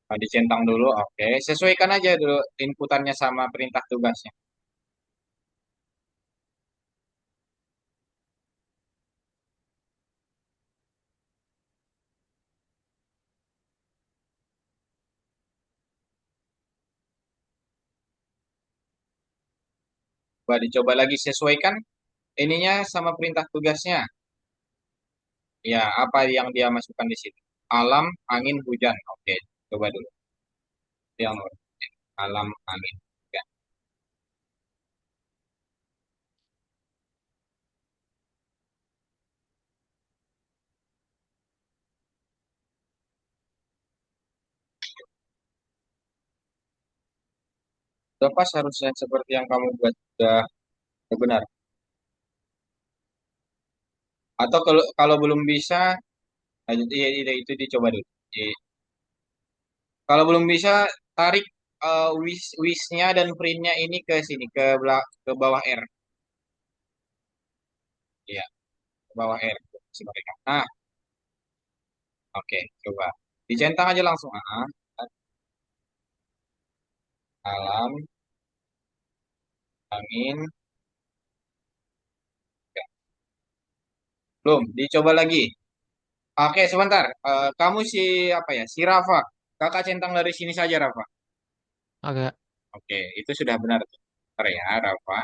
Nah, dicentang dulu, oke. Sesuaikan aja dulu inputannya sama perintah tugasnya. Coba dicoba lagi sesuaikan ininya sama perintah tugasnya. Ya, apa yang dia masukkan di situ? Alam, angin, hujan. Oke, coba dulu. Yang alam, angin, hujan. Sudah pas harusnya seperti yang kamu buat sudah benar. Atau kalau kalau belum bisa, itu dicoba dulu. Kalau belum bisa, tarik wishnya dan printnya ini ke sini, ke bawah R. Iya, ke bawah R. Nah, oke, coba. Dicentang aja langsung. Alam, angin. Oke. Belum, dicoba lagi. Oke, sebentar. Kamu si apa ya? Si Rafa. Kakak centang dari sini saja, Rafa. Oke. Oke, itu sudah benar. Bentar ya, Rafa.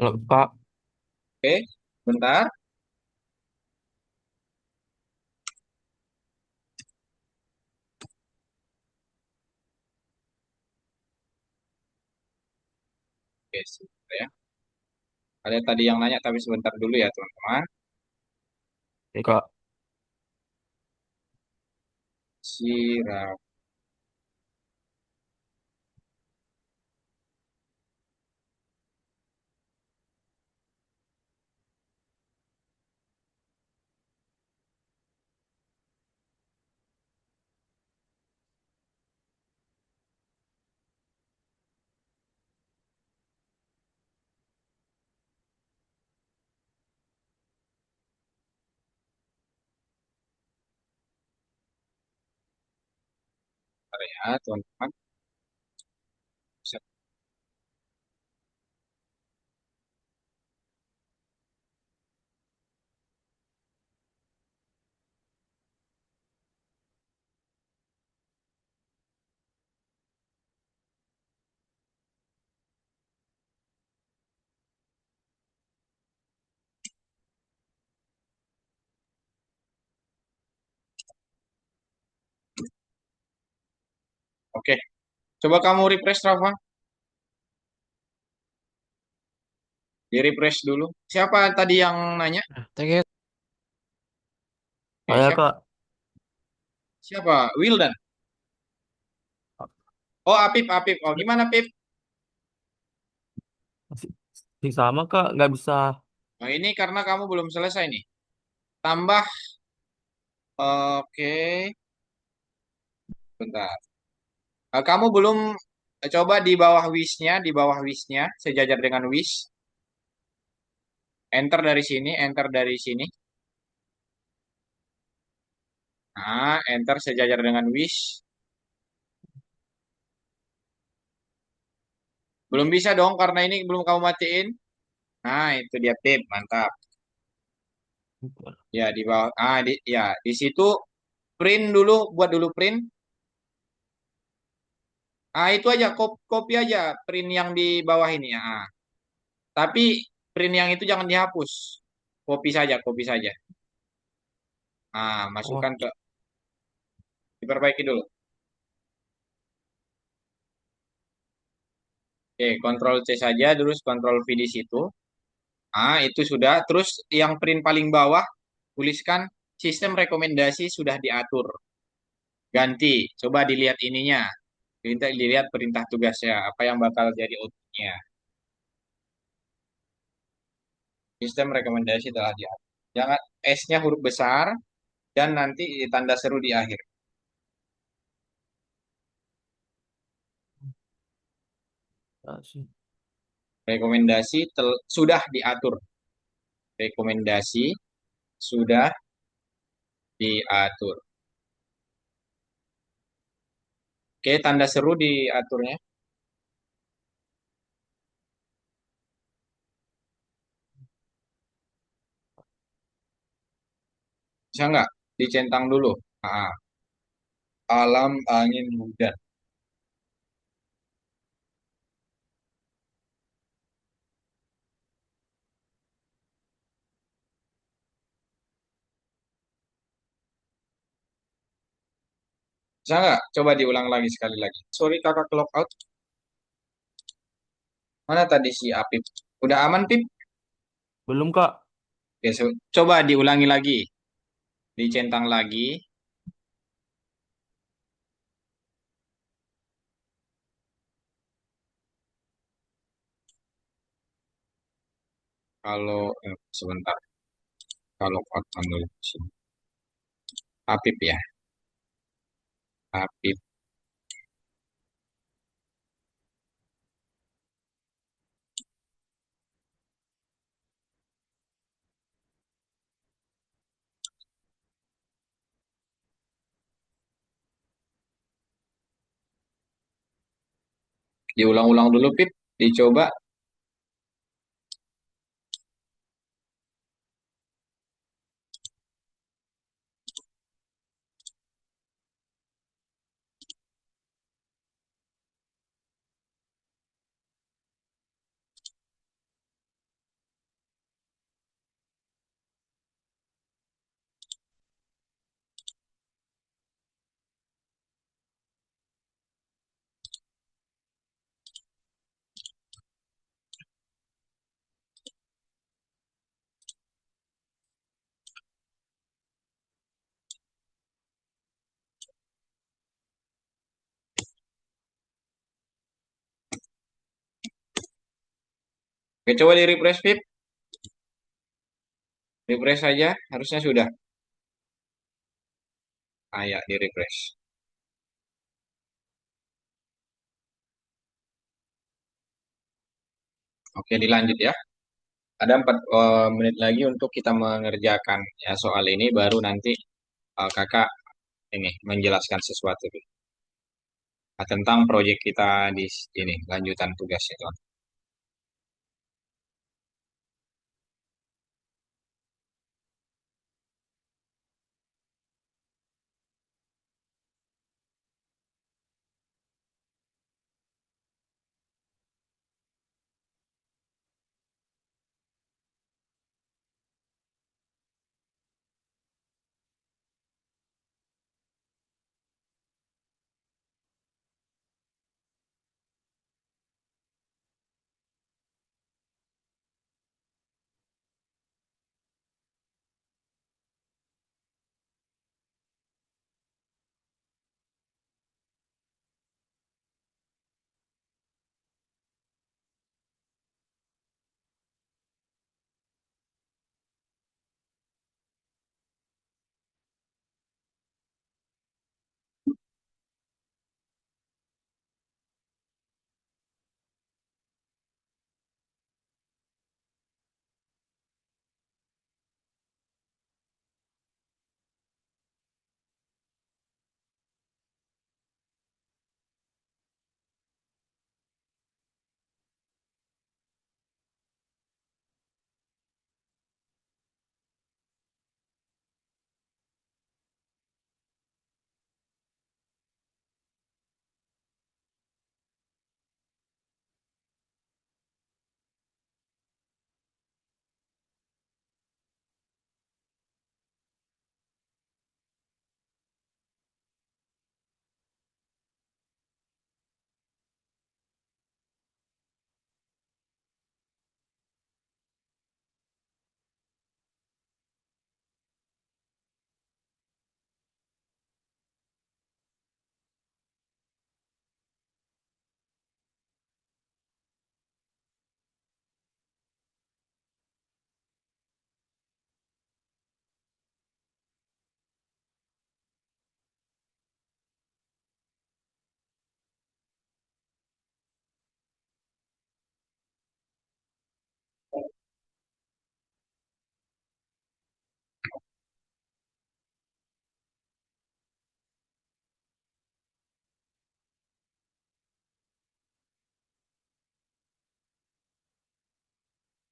Halo, Kak. Oke, bentar. Oke, sebentar ya. Ada tadi yang nanya, tapi sebentar dulu ya, teman-teman. Ini, Kak. Si Rafa ya, teman-teman. Coba kamu refresh, Rafa. Di refresh dulu. Siapa tadi yang nanya? Nah, thank you. Saya Siapa? Kak. Siapa? Wildan. Oh, Apip, Apip. Oh, gimana, Pip? Masih, masih sama Kak, nggak bisa. Nah, ini karena kamu belum selesai nih. Tambah, oke, bentar. Kamu belum coba di bawah wish-nya, sejajar dengan wish. Enter dari sini, enter dari sini. Nah, enter sejajar dengan wish. Belum bisa dong karena ini belum kamu matiin. Nah, itu dia Pip, mantap. Ya, di bawah. Ya, di situ print dulu, buat dulu print. Itu aja, copy aja print yang di bawah ini ya. Tapi print yang itu jangan dihapus. Copy saja, copy saja. Oh, Masukkan ke, diperbaiki dulu. Oke, Ctrl C saja, terus Ctrl V di situ. Itu sudah. Terus yang print paling bawah, tuliskan sistem rekomendasi sudah diatur. Ganti, coba dilihat ininya. Dilihat perintah tugasnya, apa yang bakal jadi outputnya. Sistem rekomendasi telah diatur. Jangan S-nya huruf besar dan nanti tanda seru di akhir. nggak sih. Rekomendasi sudah diatur. Rekomendasi sudah diatur. Oke, tanda seru diaturnya. Bisa nggak? Dicentang dulu. Ah, Alam angin hujan. Bisa nggak? Coba diulang lagi sekali lagi. Sorry kakak clock out. Mana tadi si Apip? Udah aman, Pip? Belum Kak. Oke, coba diulangi lagi. Dicentang lagi. Kalau, sebentar. Kalau out dulu. Apip ya. Apip. Diulang-ulang dulu, Pip. Dicoba. Oke, coba di refresh, Pip. Refresh saja. Harusnya sudah. Ya, di refresh. Oke, dilanjut ya. Ada 4 menit lagi untuk kita mengerjakan ya soal ini. Baru nanti kakak ini menjelaskan sesuatu tentang proyek kita di ini lanjutan tugas itu.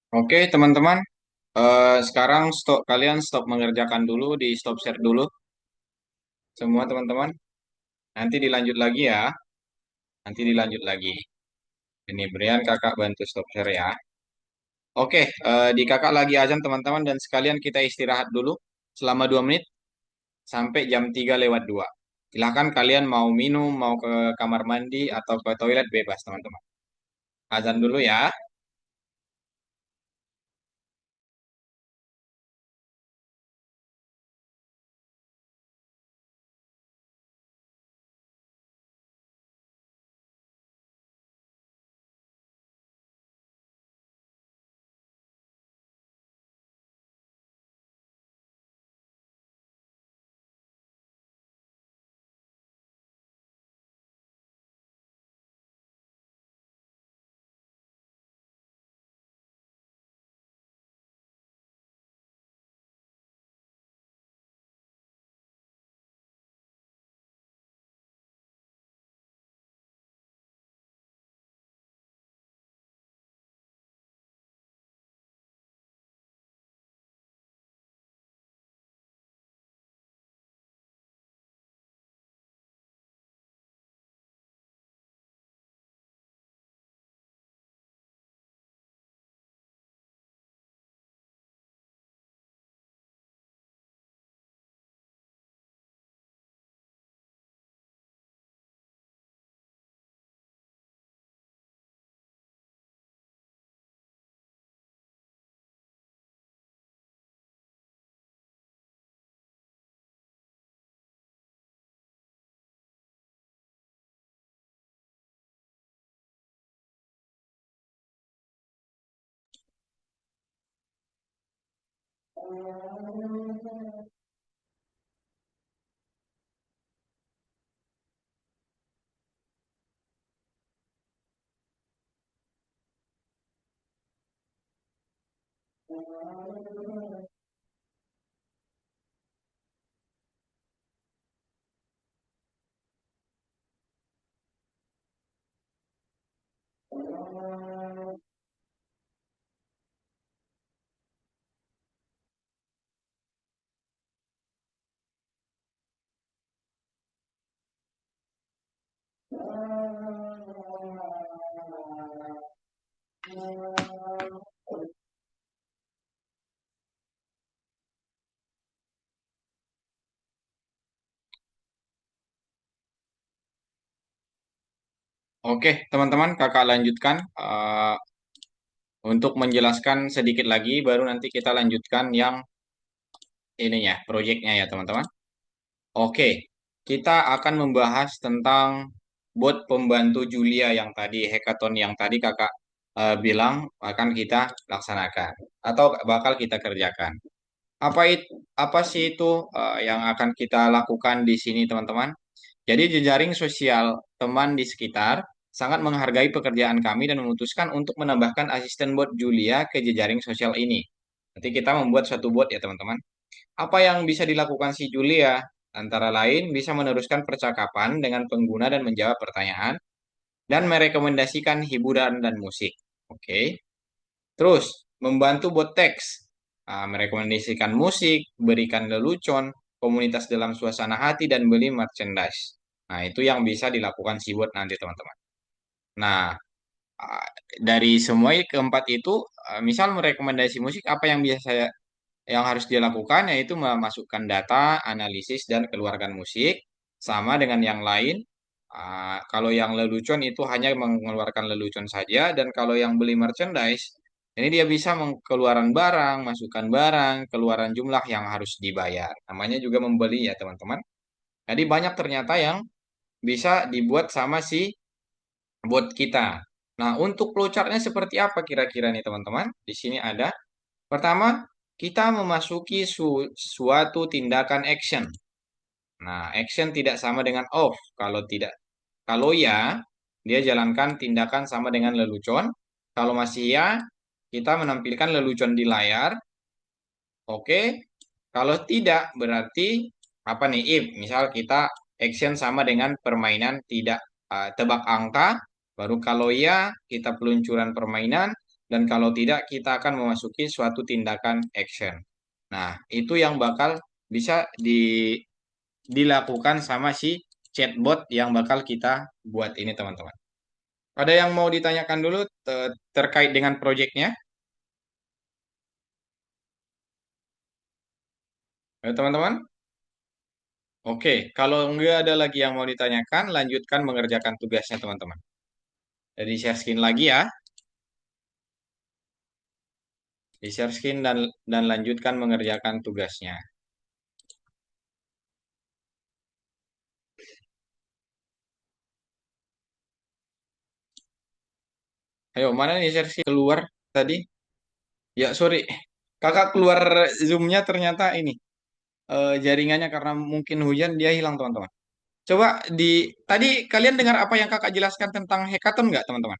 Oke, teman-teman. Sekarang kalian stop mengerjakan dulu, di stop share dulu semua teman-teman. Nanti dilanjut lagi ya. Nanti dilanjut lagi. Ini Brian kakak bantu stop share ya. Oke, di kakak lagi azan teman-teman dan sekalian kita istirahat dulu selama 2 menit sampai jam 3 lewat 2. Silahkan kalian mau minum, mau ke kamar mandi atau ke toilet bebas teman-teman. Azan dulu ya. Oke, teman-teman, kakak lanjutkan untuk menjelaskan sedikit lagi, baru nanti kita lanjutkan yang ininya, proyeknya ya, teman-teman. Oke, kita akan membahas tentang bot pembantu Julia yang tadi, hackathon yang tadi kakak bilang akan kita laksanakan atau bakal kita kerjakan. Apa sih itu yang akan kita lakukan di sini, teman-teman? Jadi jejaring sosial teman di sekitar sangat menghargai pekerjaan kami dan memutuskan untuk menambahkan asisten bot Julia ke jejaring sosial ini. Nanti kita membuat suatu bot ya, teman-teman. Apa yang bisa dilakukan si Julia? Antara lain bisa meneruskan percakapan dengan pengguna dan menjawab pertanyaan dan merekomendasikan hiburan dan musik. Oke. Terus, membantu bot teks. Merekomendasikan musik, berikan lelucon, komunitas dalam suasana hati, dan beli merchandise. Nah, itu yang bisa dilakukan si bot nanti, teman-teman. Nah, ah, dari semua keempat itu, misal merekomendasi musik, apa yang yang harus dia lakukan yaitu memasukkan data, analisis, dan keluarkan musik sama dengan yang lain. Kalau yang lelucon itu hanya mengeluarkan lelucon saja, dan kalau yang beli merchandise, ini dia bisa mengeluarkan barang, masukkan barang, keluaran jumlah yang harus dibayar. Namanya juga membeli ya teman-teman. Jadi banyak ternyata yang bisa dibuat sama si bot kita. Nah, untuk flowchart-nya seperti apa kira-kira nih teman-teman? Di sini ada. Pertama, kita memasuki suatu tindakan action. Nah, action tidak sama dengan off. Kalau ya, dia jalankan tindakan sama dengan lelucon. Kalau masih ya, kita menampilkan lelucon di layar. Oke. Kalau tidak, berarti apa nih? If, misal kita action sama dengan permainan tidak tebak angka. Baru kalau ya, kita peluncuran permainan. dan kalau tidak kita akan memasuki suatu tindakan action. Nah, itu yang bakal bisa dilakukan sama si chatbot yang bakal kita buat ini, teman-teman. Ada yang mau ditanyakan dulu terkait dengan proyeknya? Ya, teman-teman? Oke, kalau nggak ada lagi yang mau ditanyakan, lanjutkan mengerjakan tugasnya, teman-teman. Jadi share screen lagi ya. Di share screen dan lanjutkan mengerjakan tugasnya. Ayo, mana nih share screen keluar tadi? Ya, sorry. Kakak keluar Zoom-nya ternyata ini. Jaringannya karena mungkin hujan dia hilang, teman-teman. Coba tadi kalian dengar apa yang kakak jelaskan tentang hackathon nggak, teman-teman?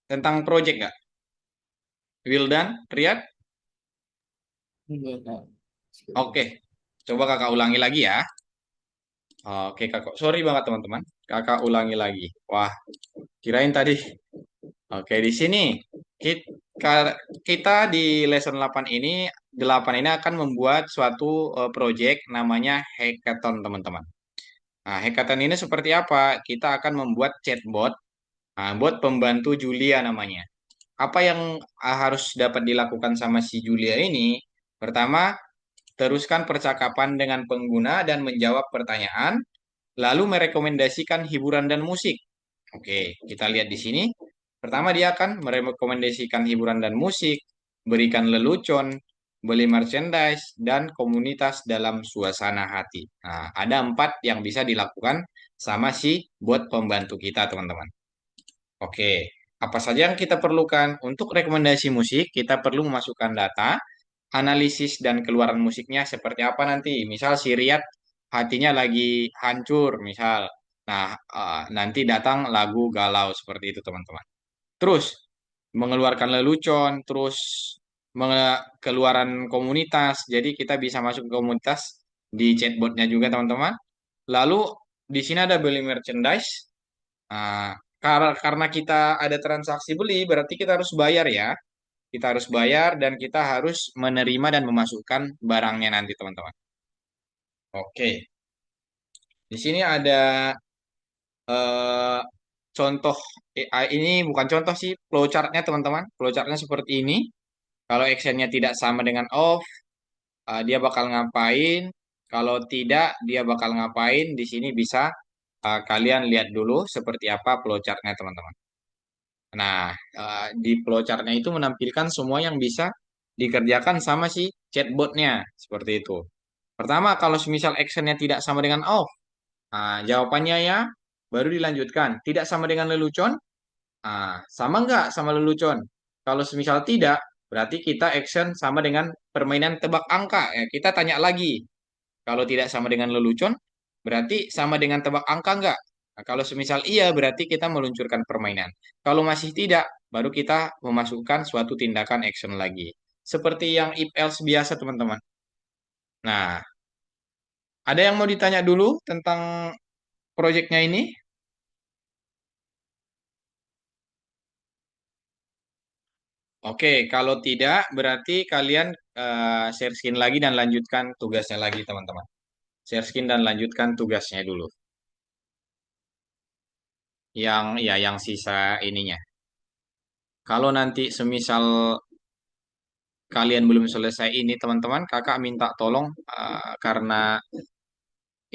Tentang project nggak? Wildan, Riyad? Enggak, Kak. Oke. Coba kakak ulangi lagi ya. Oke, kakak. Sorry banget, teman-teman. Kakak ulangi lagi. Wah, kirain tadi. Oke, di sini kita di lesson 8 ini akan membuat suatu project namanya hackathon, teman-teman. Nah, hackathon ini seperti apa? Kita akan membuat chatbot, bot pembantu Julia namanya. Apa yang harus dapat dilakukan sama si Julia ini? Pertama, teruskan percakapan dengan pengguna dan menjawab pertanyaan, lalu merekomendasikan hiburan dan musik. Oke, kita lihat di sini. Pertama, dia akan merekomendasikan hiburan dan musik, berikan lelucon, beli merchandise, dan komunitas dalam suasana hati. Nah, ada 4 yang bisa dilakukan sama si bot pembantu kita, teman-teman. Oke, apa saja yang kita perlukan? Untuk rekomendasi musik, kita perlu memasukkan data, analisis dan keluaran musiknya seperti apa nanti. Misal si Riyad hatinya lagi hancur, misal. Nah, nanti datang lagu galau seperti itu, teman-teman. Terus, mengeluarkan lelucon, terus keluaran komunitas. Jadi kita bisa masuk ke komunitas di chatbotnya juga, teman-teman. Lalu, di sini ada beli merchandise. Nah, karena kita ada transaksi beli, berarti kita harus bayar ya. Kita harus bayar dan kita harus menerima dan memasukkan barangnya nanti, teman-teman. Oke, di sini ada eh, contoh ini bukan contoh sih, flowchartnya, teman-teman. Flowchartnya seperti ini. Kalau actionnya tidak sama dengan off, dia bakal ngapain. Kalau tidak, dia bakal ngapain. Di sini bisa kalian lihat dulu seperti apa flowchartnya, teman-teman. Nah, di flowchartnya itu menampilkan semua yang bisa dikerjakan sama si chatbotnya, seperti itu. Pertama, kalau semisal actionnya tidak sama dengan off, jawabannya ya, baru dilanjutkan. Tidak sama dengan lelucon, sama nggak sama lelucon? Kalau semisal tidak, berarti kita action sama dengan permainan tebak angka. Ya, kita tanya lagi. Kalau tidak sama dengan lelucon, berarti sama dengan tebak angka nggak? Nah, kalau semisal iya, berarti kita meluncurkan permainan. Kalau masih tidak, baru kita memasukkan suatu tindakan action lagi. Seperti yang if else biasa, teman-teman. Nah, ada yang mau ditanya dulu tentang proyeknya ini? Oke, kalau tidak, berarti kalian share screen lagi dan lanjutkan tugasnya lagi, teman-teman. Share screen dan lanjutkan tugasnya dulu. Yang sisa ininya. Kalau nanti semisal kalian belum selesai ini, teman-teman, kakak minta tolong karena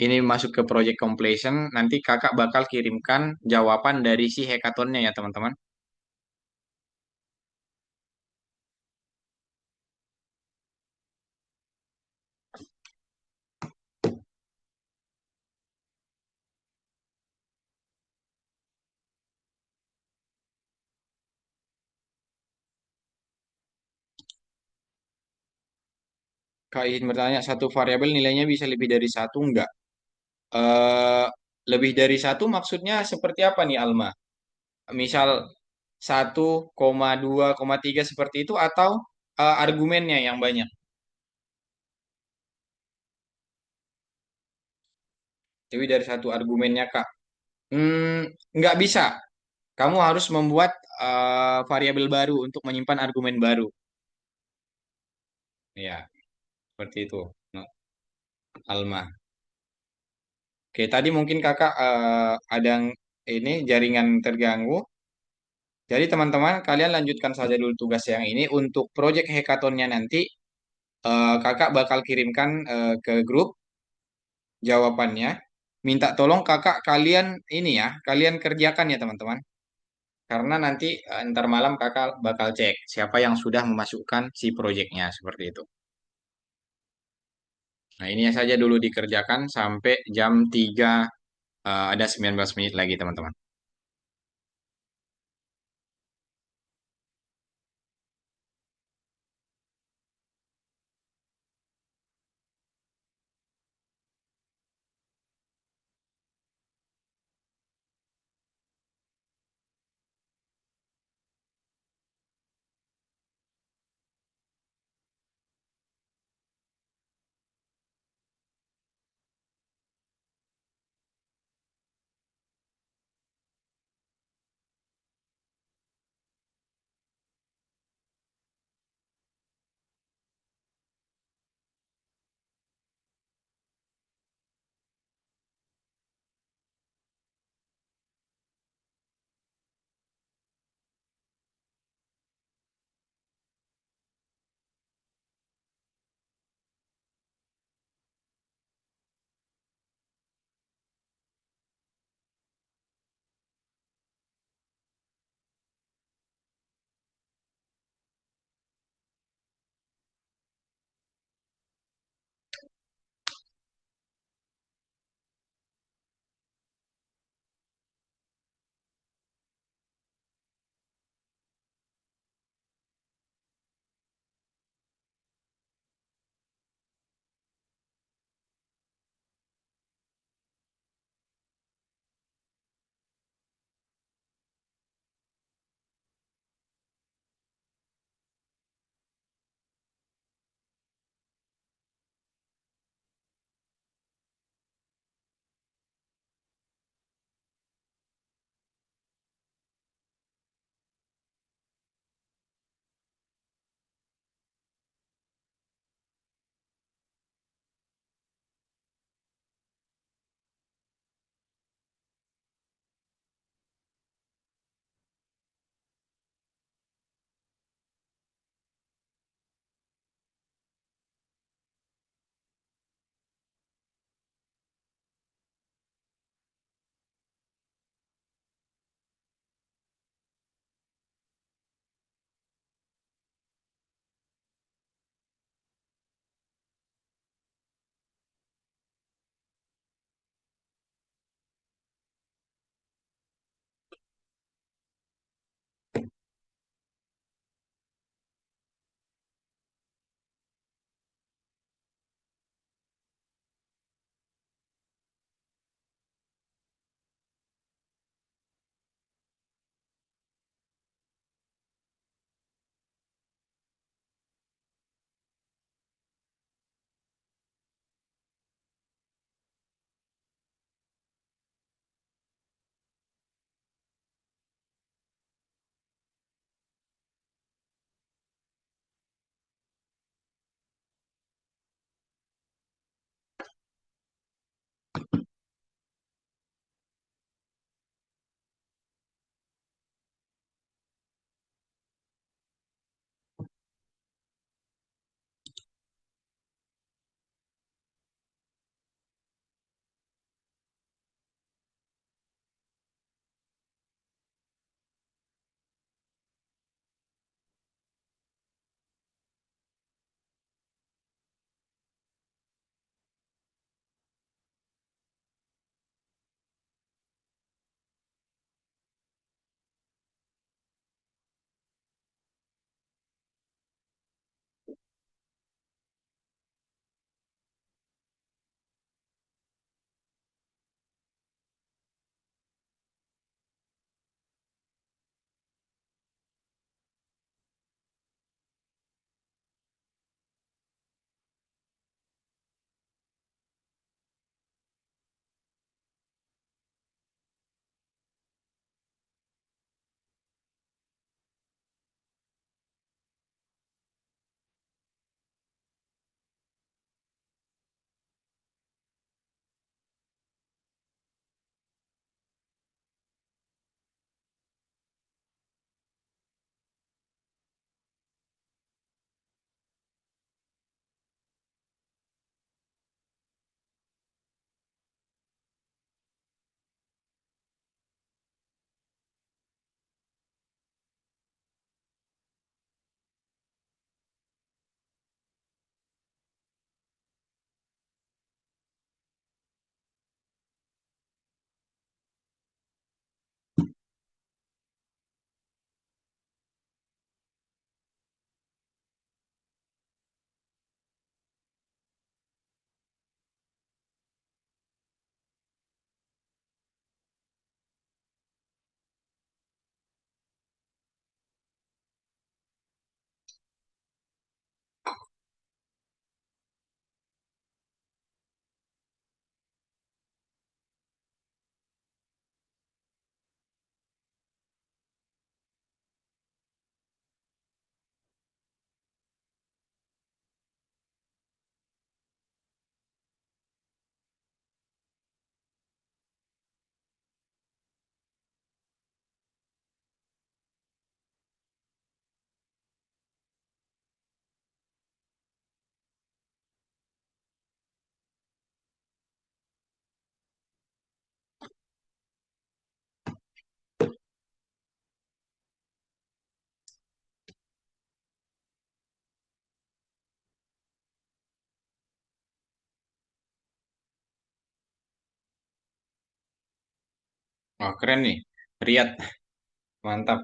ini masuk ke project completion, nanti kakak bakal kirimkan jawaban dari si hackathonnya ya, teman-teman. Kak izin bertanya, satu variabel nilainya bisa lebih dari satu enggak? Eh, lebih dari satu maksudnya seperti apa nih, Alma? Misal 1,2,3 seperti itu atau argumennya yang banyak? Lebih dari satu argumennya, Kak. Nggak bisa. kamu harus membuat variabel baru untuk menyimpan argumen baru. Ya, seperti itu. Nah, Alma. Oke, tadi mungkin kakak ada ini jaringan terganggu. Jadi teman-teman, kalian lanjutkan saja dulu tugas yang ini. Untuk project hackathonnya nanti, kakak bakal kirimkan ke grup jawabannya. Minta tolong kakak kalian ini ya, kalian kerjakan ya teman-teman. Karena nanti ntar malam kakak bakal cek siapa yang sudah memasukkan si projectnya seperti itu. Nah ini saja dulu dikerjakan sampai jam 3 ada 19 menit lagi teman-teman. Oh, keren nih. Riyad, mantap.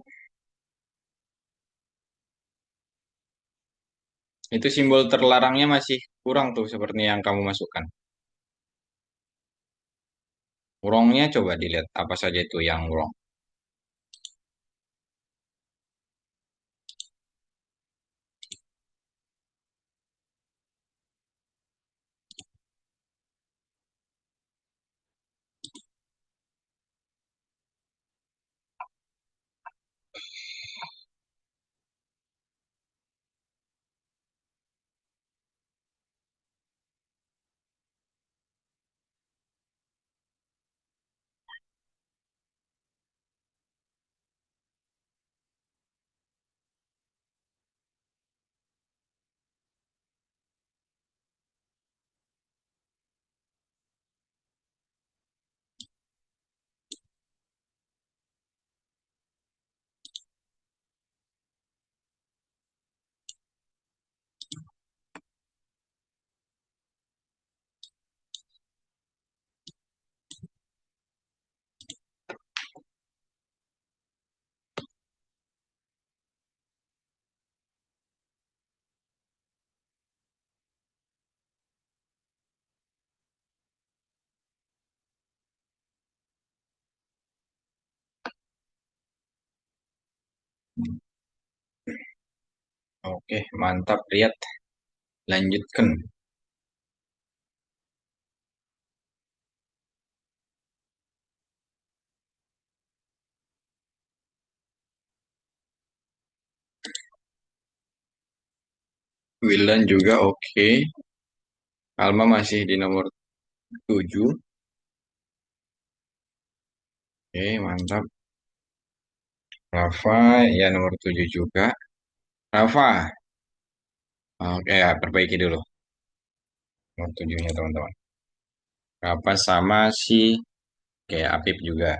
Itu simbol terlarangnya masih kurang tuh seperti yang kamu masukkan. Wrongnya coba dilihat apa saja itu yang wrong. Oke, mantap Riyad. Lanjutkan. Wildan juga oke. Alma masih di nomor 7. Oke, mantap. Rafa, ya nomor 7 juga. Rafa, oke ya, perbaiki dulu. Nomor 7-nya teman-teman. Rafa sama si kayak Apip juga.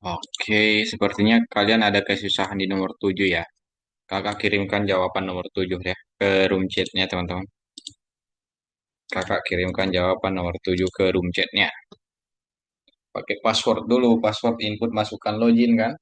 Oke, sepertinya kalian ada kesusahan di nomor 7 ya. Kakak kirimkan jawaban nomor 7 ya ke room chatnya teman-teman. Kakak kirimkan jawaban nomor 7 ke room chatnya. Pakai password dulu, password input masukkan login kan.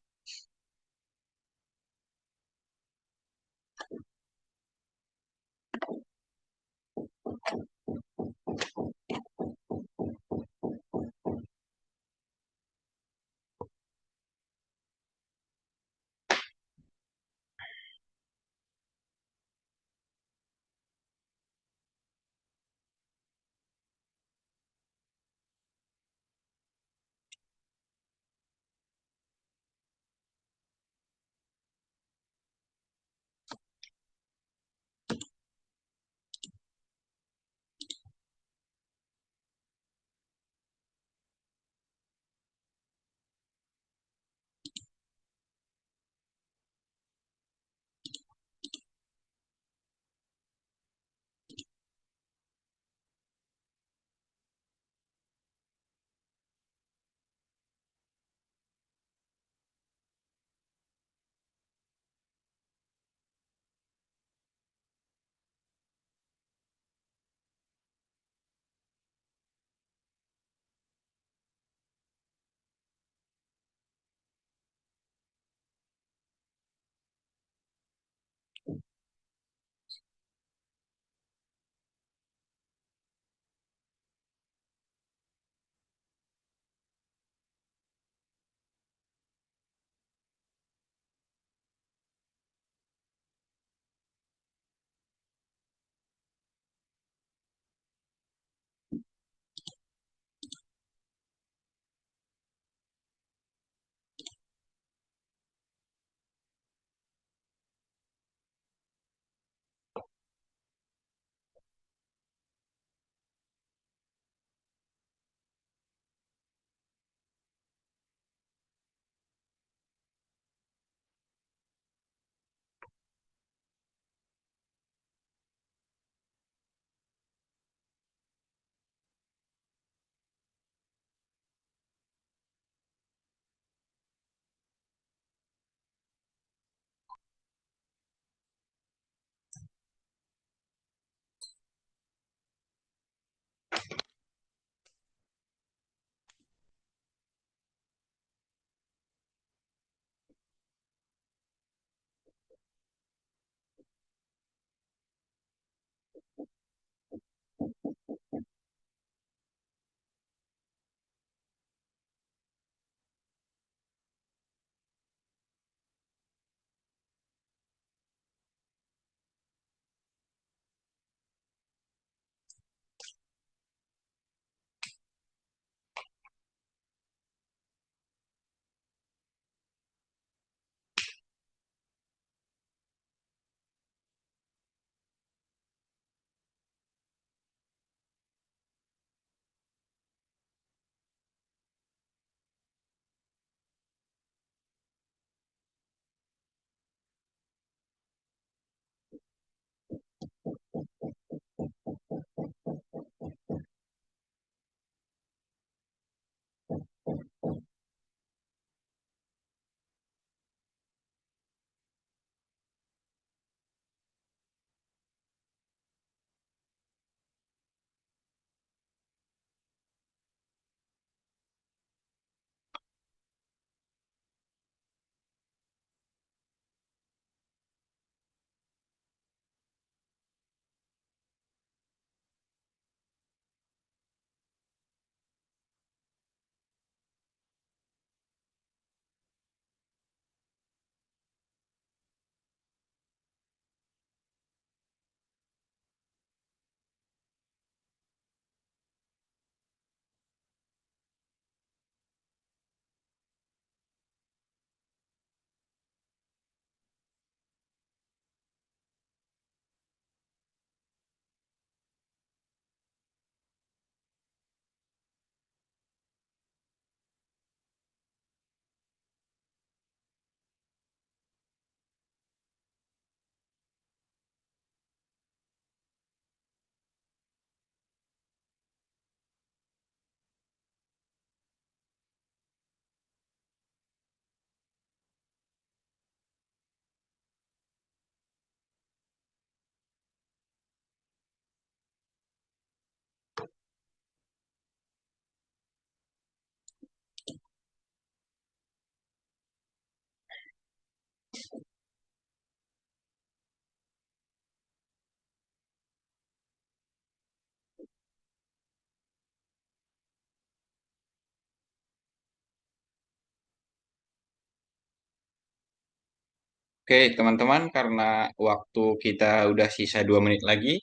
Oke, teman-teman, karena waktu kita udah sisa 2 menit lagi,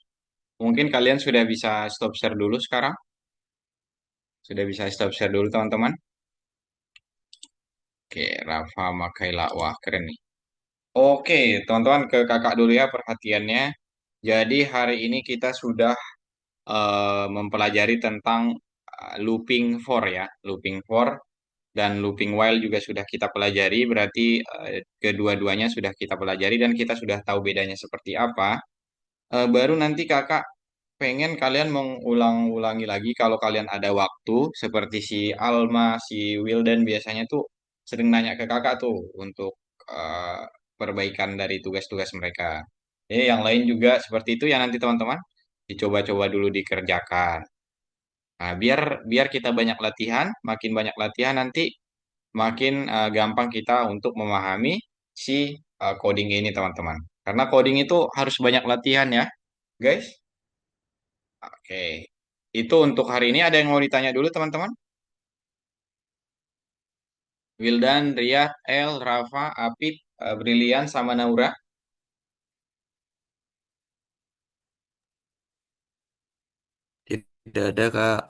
mungkin kalian sudah bisa stop share dulu sekarang. Sudah bisa stop share dulu, teman-teman. Oke, Rafa Makaila. Wah, keren nih. Oke, teman-teman, ke kakak dulu ya perhatiannya. Jadi hari ini kita sudah mempelajari tentang looping for ya, looping for dan looping while juga sudah kita pelajari. Berarti kedua-duanya sudah kita pelajari dan kita sudah tahu bedanya seperti apa. Baru nanti kakak pengen kalian mengulang-ulangi lagi kalau kalian ada waktu, seperti si Alma, si Wildan biasanya tuh sering nanya ke kakak tuh untuk eh, perbaikan dari tugas-tugas mereka. Yang lain juga seperti itu ya nanti teman-teman dicoba-coba dulu dikerjakan. Nah, biar biar kita banyak latihan, makin banyak latihan nanti makin gampang kita untuk memahami si coding ini teman-teman. Karena coding itu harus banyak latihan ya, guys. Oke. Itu untuk hari ini ada yang mau ditanya dulu teman-teman? Wildan, Riyad, El, Rafa, Apip, Brilian, sama Naura. Tidak ada, Kak.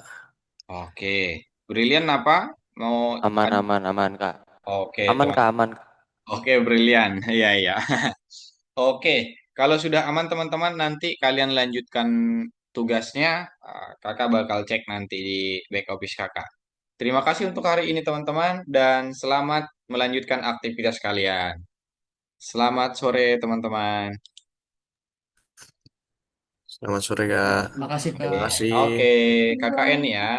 Oke. Brilian apa? Mau Aman, aman, aman, Kak. Oke, Aman, teman. Kak, aman. Oke, Brilian. Iya, iya. Oke, kalau sudah aman teman-teman, nanti kalian lanjutkan tugasnya. Kakak bakal cek nanti di back office kakak. Terima kasih untuk hari ini teman-teman dan selamat melanjutkan aktivitas kalian. Selamat sore teman-teman. Selamat sore, Kak. Makasih, Oke, Kak. oke, KKN ya.